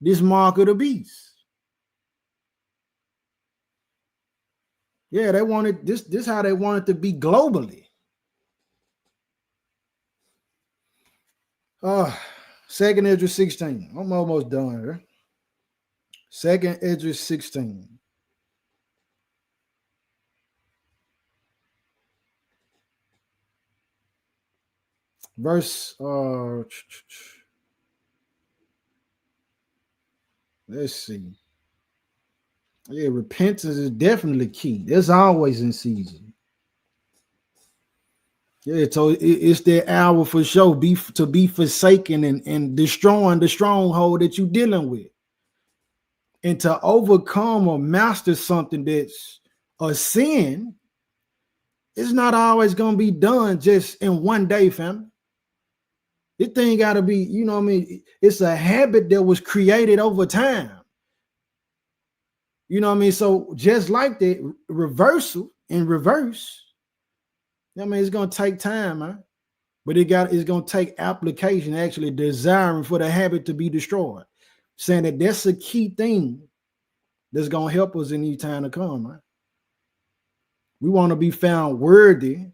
this mark of the beast. Yeah, they wanted this. This is how they want it to be globally. 2nd Esdras 16. I'm almost done here. 2nd Esdras 16. Verse let's see. Yeah, repentance is definitely key. It's always in season. Yeah, so it's their hour for sure. To be forsaken and destroying the stronghold that you're dealing with. And to overcome or master something that's a sin, it's not always going to be done just in one day, family. This thing got to be, it's a habit that was created over time. So just like that, reversal in reverse, it's going to take time, man. But it's going to take application, actually desiring for the habit to be destroyed. Saying that that's a key thing that's going to help us in these time to come, man. We want to be found worthy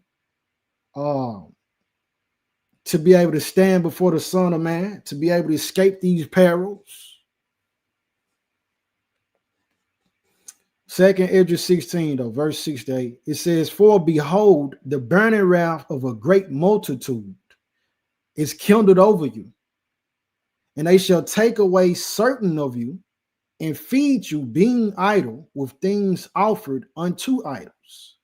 to be able to stand before the Son of Man, to be able to escape these perils. 2nd Esdras 16, though, verse 6 to 8, it says, "For behold, the burning wrath of a great multitude is kindled over you, and they shall take away certain of you and feed you, being idle, with things offered unto idols."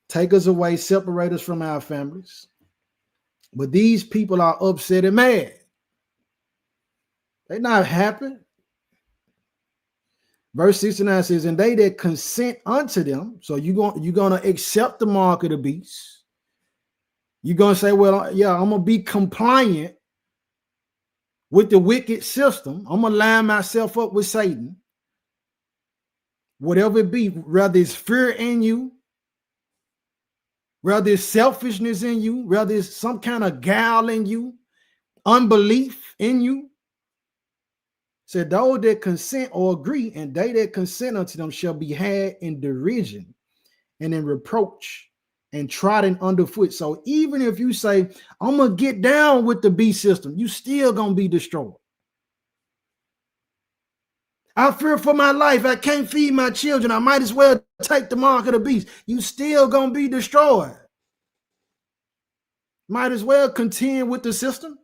Take us away, separate us from our families. But these people are upset and mad. They're not happy. Verse 69 says, and they that consent unto them. So you're going to accept the mark of the beast. You're going to say, well, yeah, I'm going to be compliant with the wicked system. I'm going to line myself up with Satan. Whatever it be, whether it's fear in you, whether it's selfishness in you, whether it's some kind of guile in you, unbelief in you. Said, those that consent or agree, and they that consent unto them shall be had in derision and in reproach and trodden underfoot. So even if you say, I'm going to get down with the beast system, you still going to be destroyed. I fear for my life. I can't feed my children. I might as well take the mark of the beast. You still going to be destroyed. Might as well contend with the system.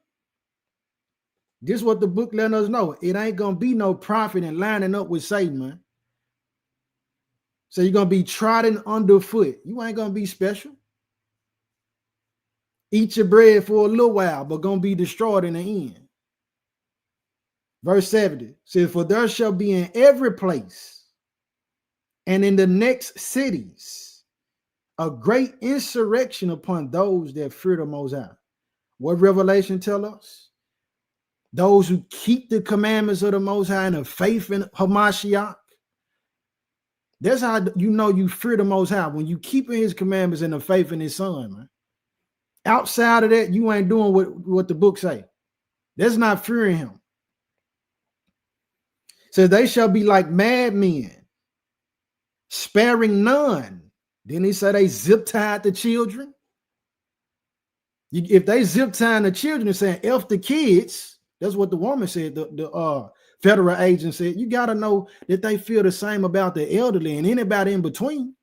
This is what the book letting us know. It ain't going to be no profit in lining up with Satan, man. So you're going to be trodden underfoot. You ain't going to be special. Eat your bread for a little while, but going to be destroyed in the end. Verse 70 says, for there shall be in every place and in the next cities a great insurrection upon those that fear the Most High. What Revelation tell us? Those who keep the commandments of the Most High and have faith in Hamashiach. That's how you know you fear the Most High, when you keeping his commandments and the faith in his son, man. Outside of that, you ain't doing what the book say. That's not fearing him. So they shall be like madmen, sparing none. Then he said they zip tied the children. If they zip tying the children and saying F the kids, that's what the woman said, the federal agent said, you got to know that they feel the same about the elderly and anybody in between.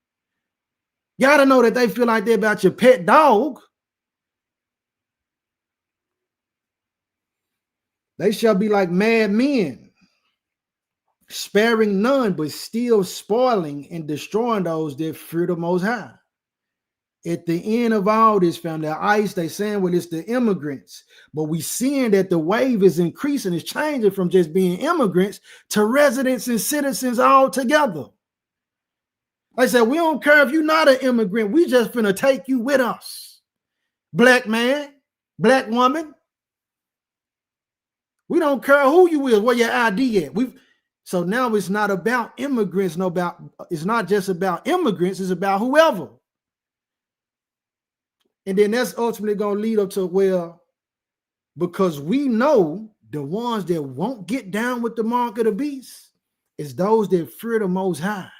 You got to know that they feel like they're about your pet dog. They shall be like madmen, sparing none, but still spoiling and destroying those that fear the Most High. At the end of all this, family, the ICE, they saying, well, it's the immigrants. But we seeing that the wave is increasing. It's changing from just being immigrants to residents and citizens all together. They said, we don't care if you're not an immigrant. We just finna take you with us. Black man, black woman. We don't care who you is, where your ID at. So now it's not about immigrants, it's not just about immigrants, it's about whoever. And then that's ultimately going to lead up to, well, because we know the ones that won't get down with the mark of the beast is those that fear the Most High.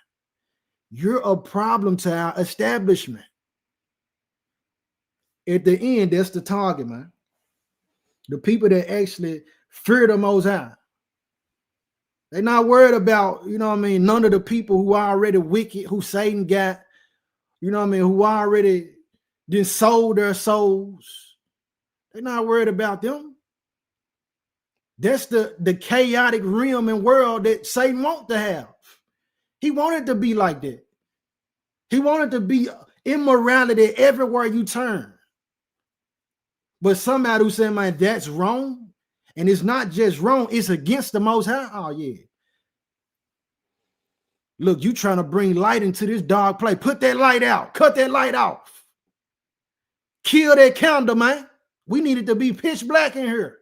You're a problem to our establishment. At the end, that's the target, man. The people that actually fear the Most High. They're not worried about, none of the people who are already wicked, who Satan got, who already then sold their souls. They're not worried about them. That's the chaotic realm and world that Satan wants to have. He wanted to be like that. He wanted to be immorality everywhere you turn. But somebody who said, man, that's wrong. And it's not just wrong, it's against the Most High. Oh, yeah. Look, you trying to bring light into this dark place. Put that light out. Cut that light off. Kill that candle, man. We need it to be pitch black in here.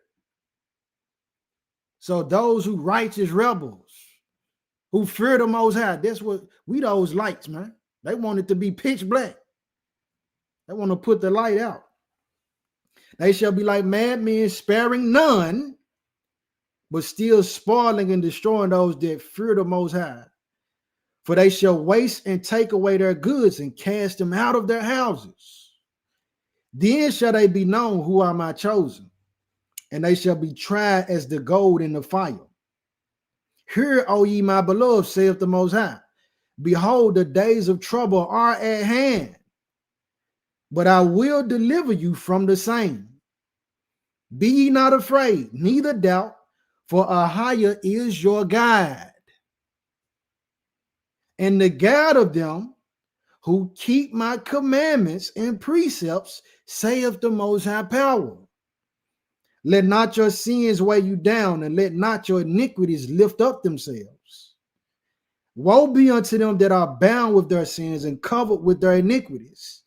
So those who righteous rebels, who fear the Most High, that's what we those lights, man. They want it to be pitch black. They want to put the light out. They shall be like madmen, sparing none, but still spoiling and destroying those that fear the Most High. For they shall waste and take away their goods and cast them out of their houses. Then shall they be known who are my chosen, and they shall be tried as the gold in the fire. Hear, O ye my beloved, saith the Most High. Behold, the days of trouble are at hand, but I will deliver you from the same. Be ye not afraid, neither doubt, for a higher is your guide. And the guide of them who keep my commandments and precepts, saith the Most High Power. Let not your sins weigh you down, and let not your iniquities lift up themselves. Woe be unto them that are bound with their sins and covered with their iniquities,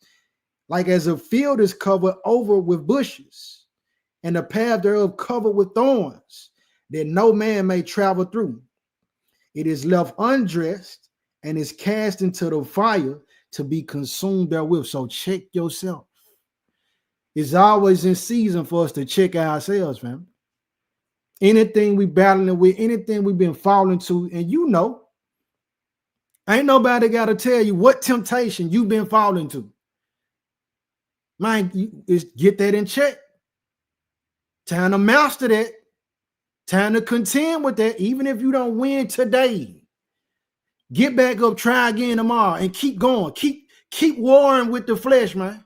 like as a field is covered over with bushes, and the path thereof covered with thorns, that no man may travel through. It is left undressed and is cast into the fire to be consumed therewith. So check yourself. It's always in season for us to check ourselves, fam. Anything we battling with, anything we've been falling to, and you know, ain't nobody got to tell you what temptation you've been falling to. Man, get that in check. Time to master that. Time to contend with that, even if you don't win today. Get back up, try again tomorrow, and keep going. Keep warring with the flesh, man.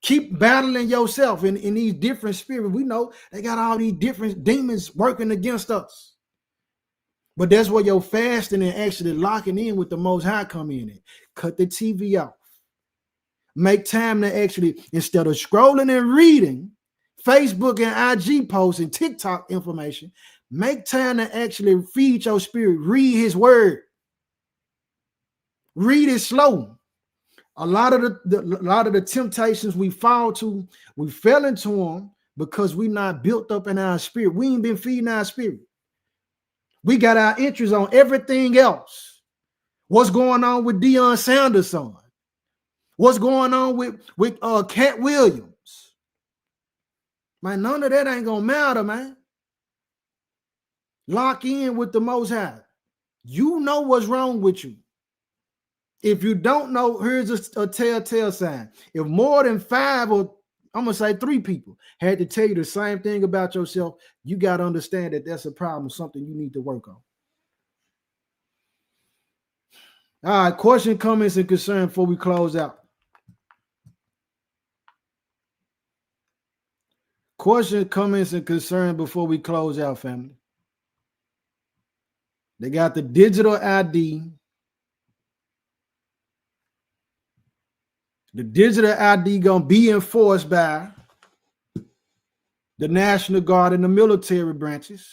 Keep battling yourself in these different spirits. We know they got all these different demons working against us. But that's where your fasting and actually locking in with the Most High come in at. Cut the TV off. Make time to actually, instead of scrolling and reading Facebook and IG posts and TikTok information, make time to actually feed your spirit. Read his word. Read it slow. A lot of the temptations we fall to, we fell into them because we not built up in our spirit. We ain't been feeding our spirit. We got our interest on everything else. What's going on with Deion Sanders' son? What's going on with Cat Williams? Man, none of that ain't gonna matter, man. Lock in with the Most High. You know what's wrong with you. If you don't know, here's a telltale sign. If more than 5 or I'm gonna say 3 people had to tell you the same thing about yourself, you got to understand that that's a problem, something you need to work on. All right, question, comments, and concern before we close out. Question, comments, and concern before we close out, family. They got the digital ID. The digital ID gonna be enforced by the National Guard and the military branches.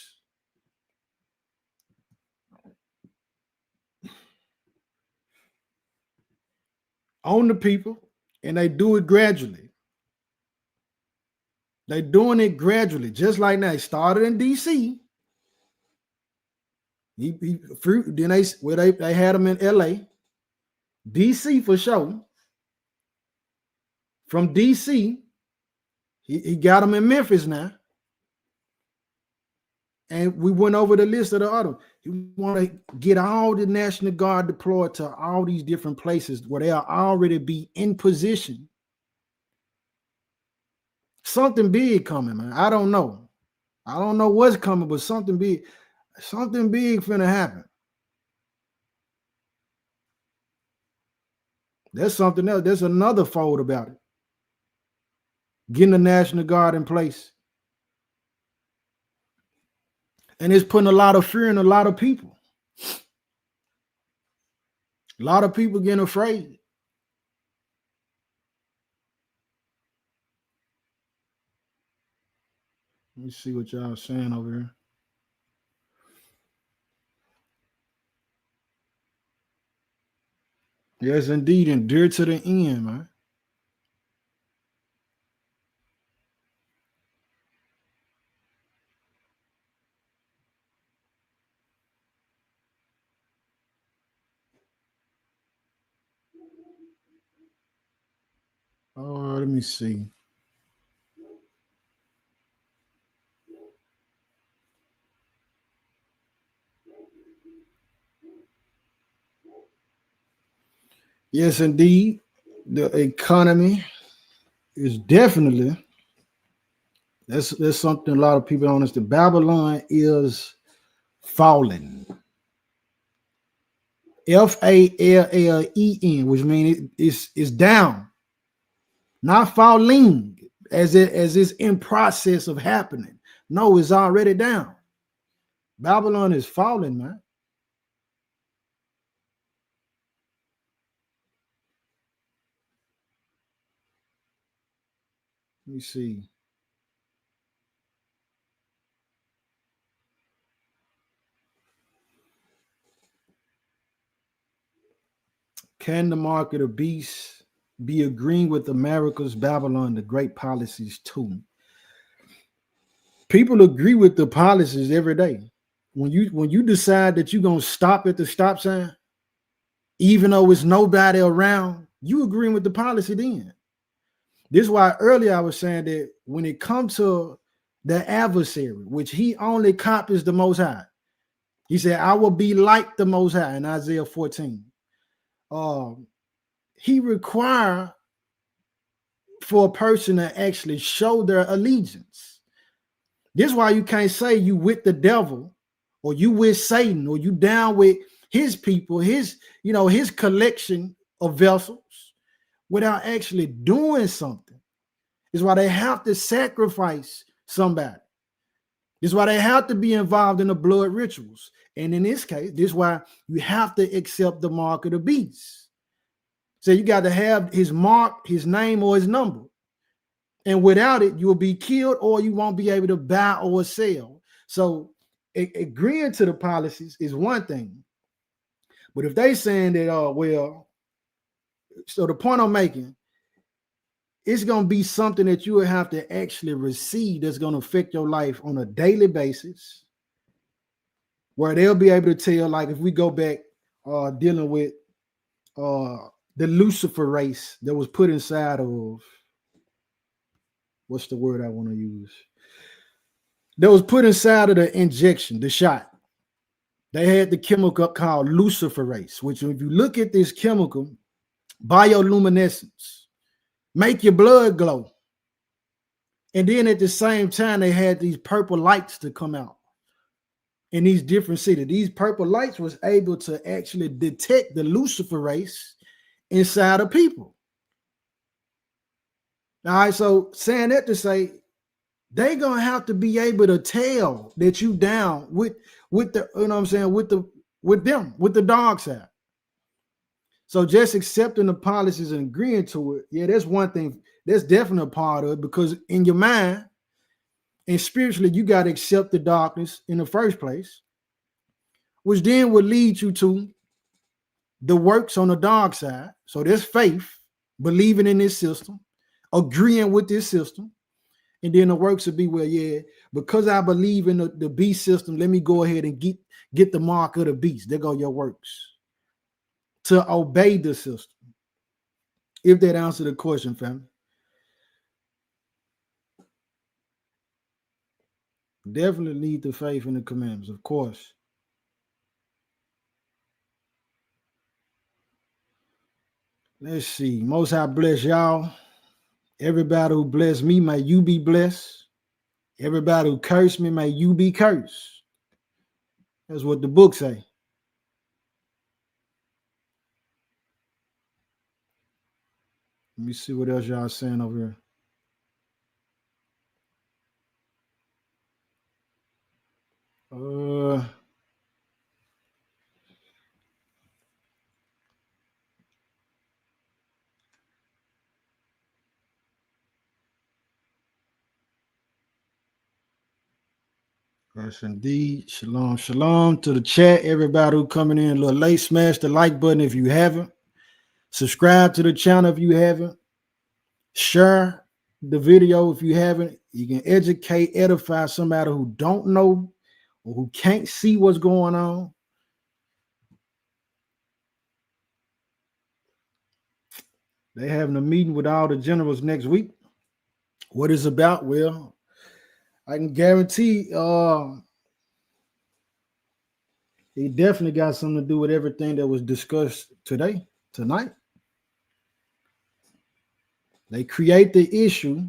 On the people, and they do it gradually. They're doing it gradually, just like that. It started in DC. Then they had them in LA, DC for sure. From DC, he got them in Memphis now. And we went over the list of the other. You want to get all the National Guard deployed to all these different places where they'll already be in position. Something big coming, man. I don't know. I don't know what's coming, but something big finna happen. There's something else. There's another fold about it. Getting the National Guard in place. And it's putting a lot of fear in a lot of people. A lot of people getting afraid. Let me see what y'all saying over here. Yes, indeed. Endure to the end, man. Oh, let me see. Yes, indeed. The economy is definitely, that's something a lot of people don't understand. Babylon is falling. Fallen, which means it's down. Not falling as it's in process of happening. No, it's already down. Babylon is falling, man. Let me see. Can the market of beasts be agreeing with America's Babylon, the great policies too? People agree with the policies every day. When you decide that you're gonna stop at the stop sign, even though it's nobody around, you agreeing with the policy then. This is why earlier I was saying that when it comes to the adversary, which he only copies the Most High, he said, I will be like the Most High in Isaiah 14. He required for a person to actually show their allegiance. This is why you can't say you with the devil or you with Satan or you down with his people, his collection of vessels without actually doing something. This is why they have to sacrifice somebody. This is why they have to be involved in the blood rituals. And in this case, this is why you have to accept the mark of the beast. So you got to have his mark, his name, or his number. And without it, you'll be killed or you won't be able to buy or sell. So agreeing to the policies is one thing. But if they saying that, so the point I'm making, it's going to be something that you will have to actually receive that's going to affect your life on a daily basis, where they'll be able to tell, like if we go back dealing with the Lucifer race that was put inside of, what's the word I want to use? That was put inside of the injection, the shot. They had the chemical called luciferase, which if you look at this chemical, bioluminescence, make your blood glow. And then at the same time, they had these purple lights to come out in these different cities. These purple lights was able to actually detect the luciferase inside of people. All right, so saying that to say, they're gonna have to be able to tell that you down with the, you know what I'm saying, with the dark side. So just accepting the policies and agreeing to it, yeah, that's one thing. That's definitely a part of it, because in your mind and spiritually, you got to accept the darkness in the first place, which then would lead you to the works on the dark side. So there's faith, believing in this system, agreeing with this system. And then the works would be, well, yeah, because I believe in the beast system, let me go ahead and get the mark of the beast. There go your works. To obey the system. If that answered the question, family. Definitely need the faith in the commandments, of course. Let's see. Most High bless y'all. Everybody who blessed me, may you be blessed. Everybody who cursed me, may you be cursed. That's what the book say. Let me see what else y'all saying over here. Yes, indeed. Shalom, shalom to the chat. Everybody who coming in a little late, smash the like button if you haven't. Subscribe to the channel if you haven't. Share the video if you haven't. You can educate, edify somebody who don't know or who can't see what's going on. They're having a meeting with all the generals next week. What it's about? Well, I can guarantee it definitely got something to do with everything that was discussed tonight. They create the issue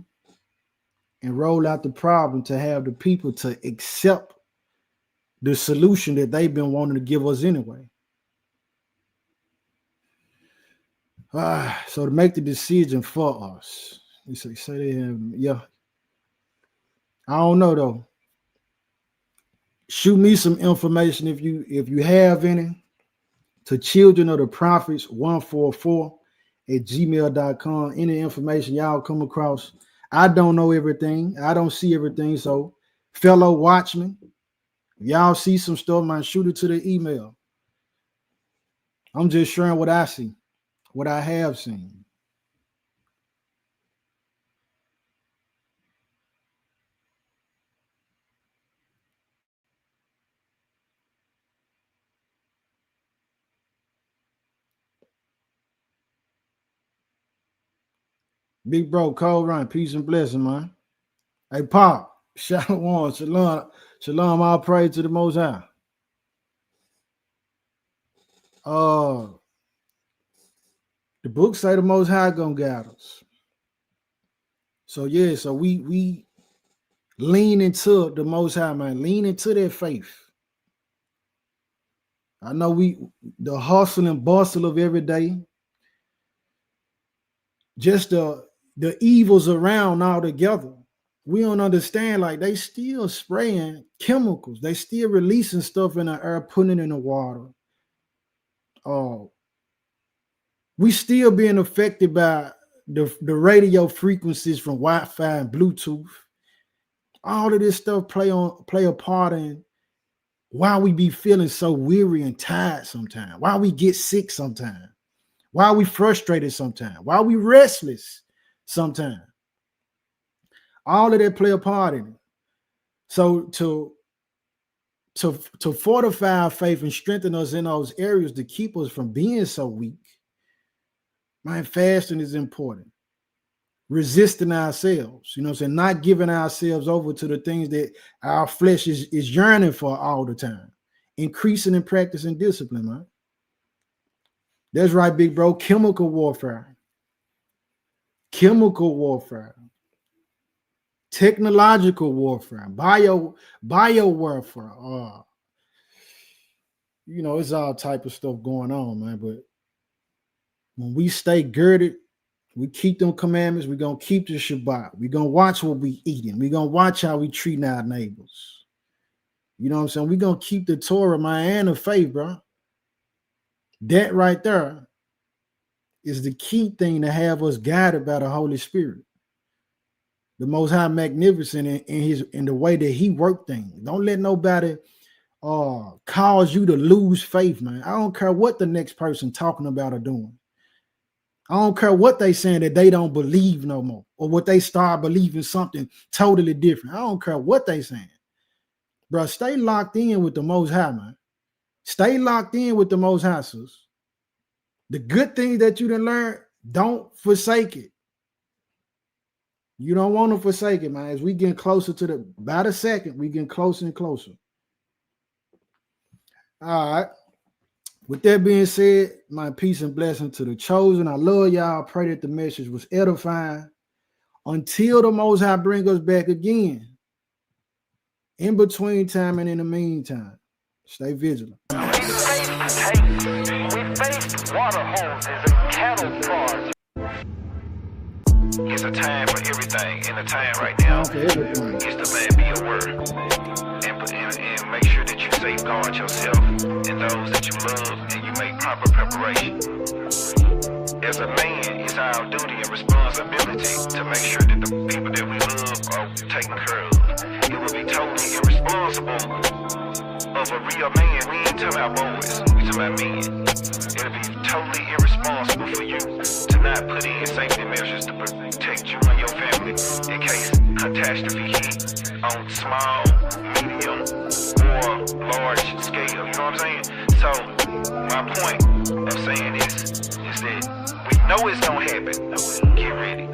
and roll out the problem to have the people to accept the solution that they've been wanting to give us anyway. So to make the decision for us. You say they have, yeah. I don't know though. Shoot me some information if you have any to Children of the Prophets 144 at gmail.com. Any information y'all come across, I don't know everything. I don't see everything. So, fellow watchmen, if y'all see some stuff, man, shoot it to the email. I'm just sharing what I see, what I have seen. Big bro, Cole Ryan, peace and blessing, man. Hey, Pop, shalom, shalom, all praise to the Most High. The book say the Most High gonna guide us. So yeah, so we lean into the Most High, man. Lean into their faith. I know the hustle and bustle of every day, just the evils around all together. We don't understand, like they still spraying chemicals. They still releasing stuff in the air, putting it in the water. We still being affected by the radio frequencies from Wi-Fi and Bluetooth. All of this stuff play a part in why we be feeling so weary and tired sometimes, why we get sick sometimes, why we frustrated sometimes, why we restless sometimes. All of that play a part in it. So to fortify our faith and strengthen us in those areas to keep us from being so weak, man, fasting is important. Resisting ourselves, you know what I'm saying? Not giving ourselves over to the things that our flesh is yearning for all the time. Increasing in practice and discipline, man. That's right, big bro. Chemical warfare. Chemical warfare. Technological warfare. Bio warfare. You know, it's all type of stuff going on, man. But when we stay girded, we keep them commandments. We're going to keep the Shabbat. We're going to watch what we eating. We're going to watch how we treating our neighbors. You know what I'm saying? We're going to keep the Torah, man, and the faith, bro. That right there is the key thing to have us guided by the Holy Spirit. The Most High magnificent in the way that he worked things. Don't let nobody cause you to lose faith, man. I don't care what the next person talking about or doing. I don't care what they saying that they don't believe no more, or what they start believing something totally different. I don't care what they saying. Bro, stay locked in with the Most High, man. Stay locked in with the Most High, sis. The good things that you done learn, don't forsake it. You don't want to forsake it, man. As we get closer to by the second, we getting closer and closer. All right. With that being said, my peace and blessing to the chosen. I love y'all. I pray that the message was edifying. Until the Most High bring us back again. In between time and in the meantime, stay vigilant. We face water hoses and cattle prods. It's a time for everything. In the time right now, it's the man be aware. And make sure that you safeguard yourself and those that you love, and you make proper preparation. As a man, it's our duty and responsibility to make sure that the people that we love are taken care of. It would be totally irresponsible of a real man. We ain't talking about boys, we talking about men. It would be totally irresponsible for you to not put in safety measures to protect you and your family in case catastrophe hit on small, medium, or large scale. You know what I'm saying? So my point of saying this is that we know it's gonna happen. Get ready.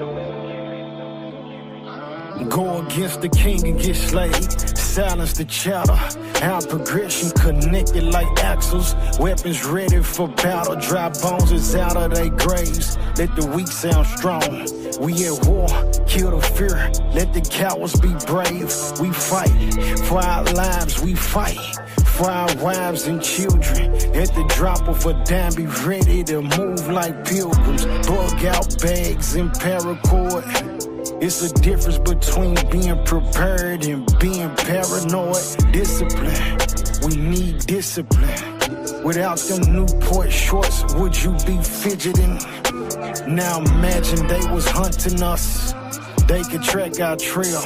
Go against the king and get slayed. Silence the chatter. Our progression connected like axles. Weapons ready for battle. Dry bones is out of their graves. Let the weak sound strong. We at war. Kill the fear. Let the cowards be brave. We fight for our lives. We fight for our wives and children. At the drop of a dime, be ready to move like pilgrims. Bug out bags and paracord. It's a difference between being prepared and being paranoid. Discipline, we need discipline. Without them Newport shorts, would you be fidgeting? Now imagine they was hunting us. They can track our trail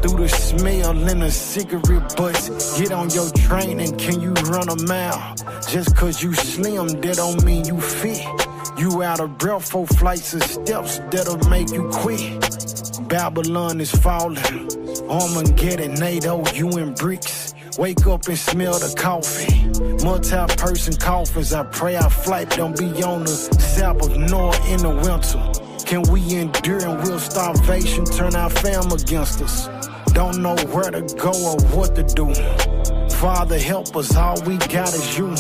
through the smell in the cigarette butts. Get on your train and can you run a mile? Just cause you slim, that don't mean you fit. You out of breath, 4 flights of steps that'll make you quit. Babylon is falling, Armageddon, NATO, you in bricks. Wake up and smell the coffee. Multi-person coffins, I pray our flight don't be on the Sabbath nor in the winter. Can we endure and will starvation turn our fam against us? Don't know where to go or what to do. Father, help us, all we got is you.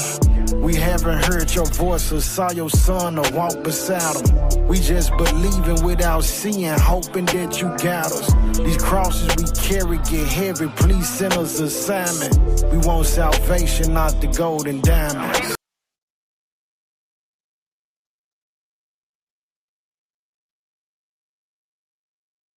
We haven't heard your voice or saw your son or walk beside him. We just believing without seeing, hoping that you got us. These crosses we carry get heavy, please send us assignment. We want salvation, not the gold and diamonds.